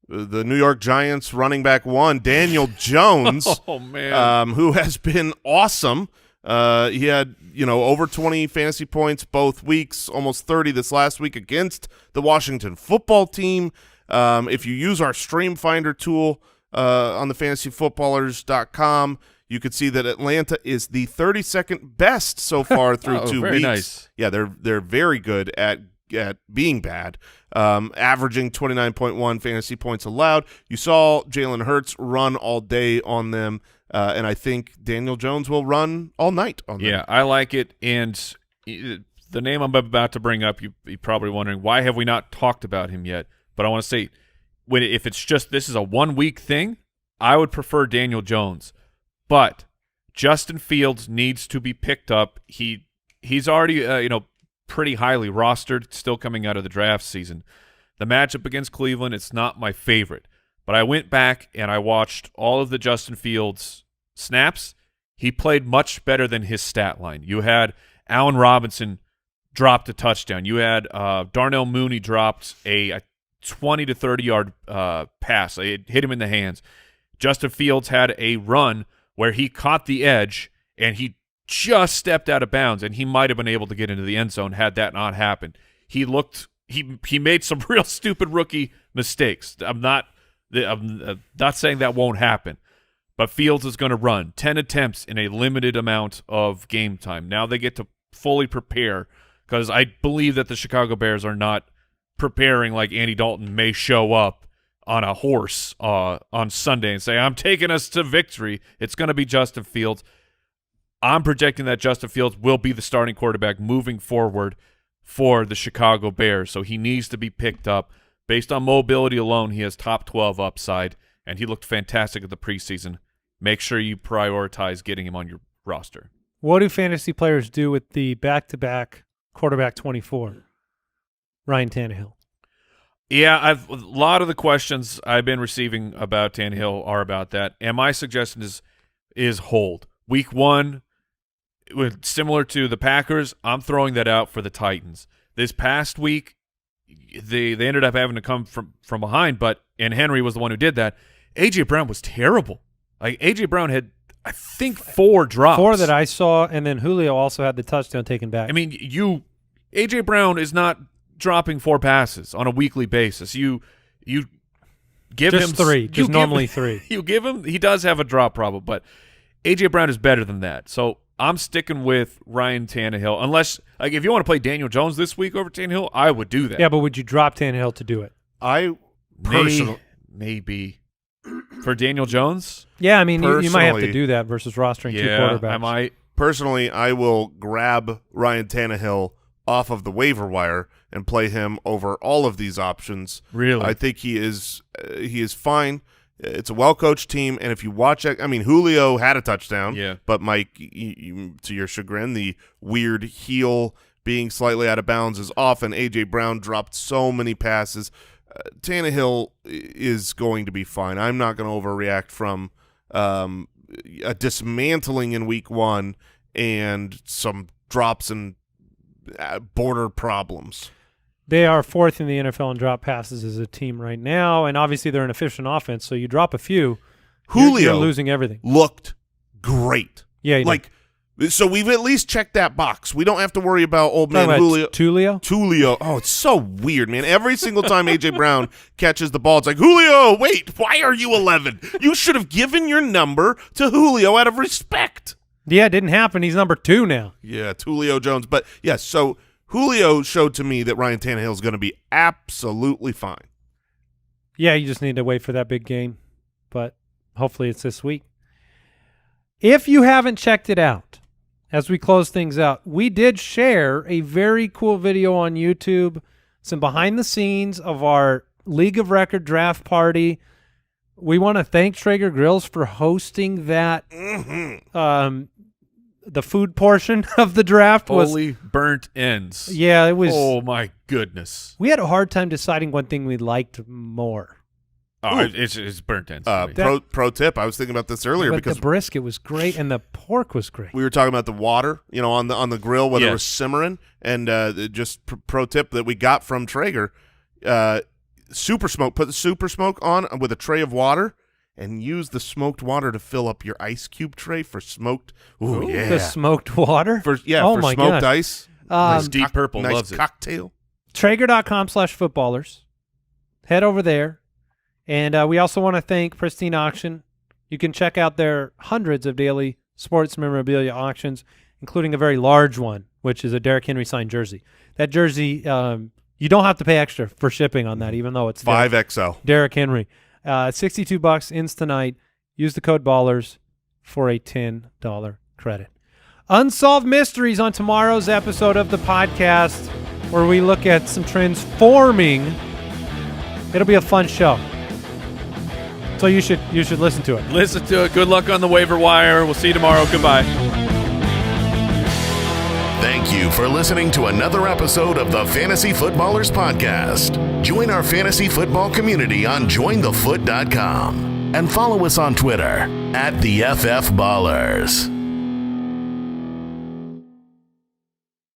the New York Giants running back 1, Daniel Jones. Oh, man. Who has been awesome. He had, over 20 fantasy points both weeks, almost 30 this last week against the Washington football team. If you use our Stream Finder tool on the fantasyfootballers.com, you could see that Atlanta is the 32nd best so far through 2 very weeks. Nice. Yeah, they're very good at being bad, averaging 29.1 fantasy points allowed. You saw Jalen Hurts run all day on them. And I think Daniel Jones will run all night on them. Yeah, I like it. And the name I'm about to bring up, you're probably wondering, why have we not talked about him yet? But I want to say, if it's just this is a 1-week thing, I would prefer Daniel Jones. But Justin Fields needs to be picked up. He's already pretty highly rostered, still coming out of the draft season. The matchup against Cleveland, it's not my favorite. But I went back and I watched all of the Justin Fields snaps. He played much better than his stat line. You had Allen Robinson dropped a touchdown. You had Darnell Mooney dropped a 20 to 30-yard pass. It hit him in the hands. Justin Fields had a run where he caught the edge and he just stepped out of bounds, and he might have been able to get into the end zone had that not happened. He made some real stupid rookie mistakes. I'm not saying that won't happen, but Fields is going to run 10 attempts in a limited amount of game time. Now they get to fully prepare, because I believe that the Chicago Bears are not preparing like Andy Dalton may show up on a horse on Sunday and say, I'm taking us to victory. It's going to be Justin Fields. I'm projecting that Justin Fields will be the starting quarterback moving forward for the Chicago Bears, so he needs to be picked up. Based on mobility alone, he has top 12 upside, and he looked fantastic at the preseason. Make sure you prioritize getting him on your roster. What do fantasy players do with the back-to-back quarterback 24, Ryan Tannehill? Yeah, a lot of the questions I've been receiving about Tannehill are about that, and my suggestion is hold. Week 1, similar to the Packers, I'm throwing that out for the Titans. This past week, they ended up having to come from behind, and Henry was the one who did that. A.J. Brown was terrible. Like, A.J. Brown had, I think, 4 drops. 4 that I saw, and then Julio also had the touchdown taken back. I mean, A.J. Brown is not dropping 4 passes on a weekly basis. You give just him 3, just normally 3. You give him, he does have a drop problem, but A.J. Brown is better than that. So I'm sticking with Ryan Tannehill. Unless, like, if you want to play Daniel Jones this week over Tannehill, I would do that. Yeah, but would you drop Tannehill to do it? Maybe. For Daniel Jones? Yeah, I mean, you might have to do that versus rostering 2 quarterbacks. I might. Personally, I will grab Ryan Tannehill off of the waiver wire and play him over all of these options. Really? I think he is fine. It's a well-coached team, and if you watch it, I mean, Julio had a touchdown. Yeah. But, Mike, to your chagrin, the weird heel being slightly out of bounds is off, and A.J. Brown dropped so many passes. Tannehill is going to be fine. I'm not going to overreact from a dismantling in week 1 and some drops and border problems. They are 4th in the NFL in drop passes as a team right now, and obviously they're an efficient offense, so you drop a few, Julio you're losing everything. Looked great. Yeah, So we've at least checked that box. We don't have to worry about old man Julio. Tulio? Oh, it's so weird, man. Every single time A.J. Brown catches the ball, it's like, Julio, wait, why are you 11? You should have given your number to Julio out of respect. Yeah, it didn't happen. He's number 2 now. Yeah, Tulio Jones. But, yes, so Julio showed to me that Ryan Tannehill is going to be absolutely fine. Yeah, you just need to wait for that big game, but hopefully it's this week. If you haven't checked it out, as we close things out, we did share a very cool video on YouTube, some behind the scenes of our League of Record draft party. We want to thank Traeger Grills for hosting that. The food portion of the draft was Fully burnt ends. Yeah, it was. Oh my goodness. We had a hard time deciding one thing we liked more. Oh, it's burnt ends. to me. Pro tip, I was thinking about this earlier But because the brisket was great and the pork was great. we were talking about the water, on the grill, whether it was Yes. simmering, and just pro tip that we got from Traeger, super smoke. Put the super smoke on with a tray of water, and use the smoked water to fill up your ice cube tray for smoked. Ooh, yeah, The smoked water? for Oh my smoked gosh. ice. Nice deep purple nice loves it. cocktail. Traeger.com/footballers. Head over there. And we also want to thank Pristine Auction. You can check out their hundreds of daily sports memorabilia auctions, including a very large one, which is a Derrick Henry signed jersey. That jersey, you don't have to pay extra for shipping on that, even though it's 5XL. Derrick Henry. $62 ins tonight. Use the code BALLERS for a $10 credit. Unsolved Mysteries on tomorrow's episode of the podcast, where we look at some trends forming. It'll be a fun show. So you should listen to it. Listen to it. Good luck on the waiver wire. We'll see you tomorrow. Goodbye. Thank you for listening to another episode of the Fantasy Footballers Podcast. Join our fantasy football community on jointhefoot.com and follow us on Twitter @TheFFBallers.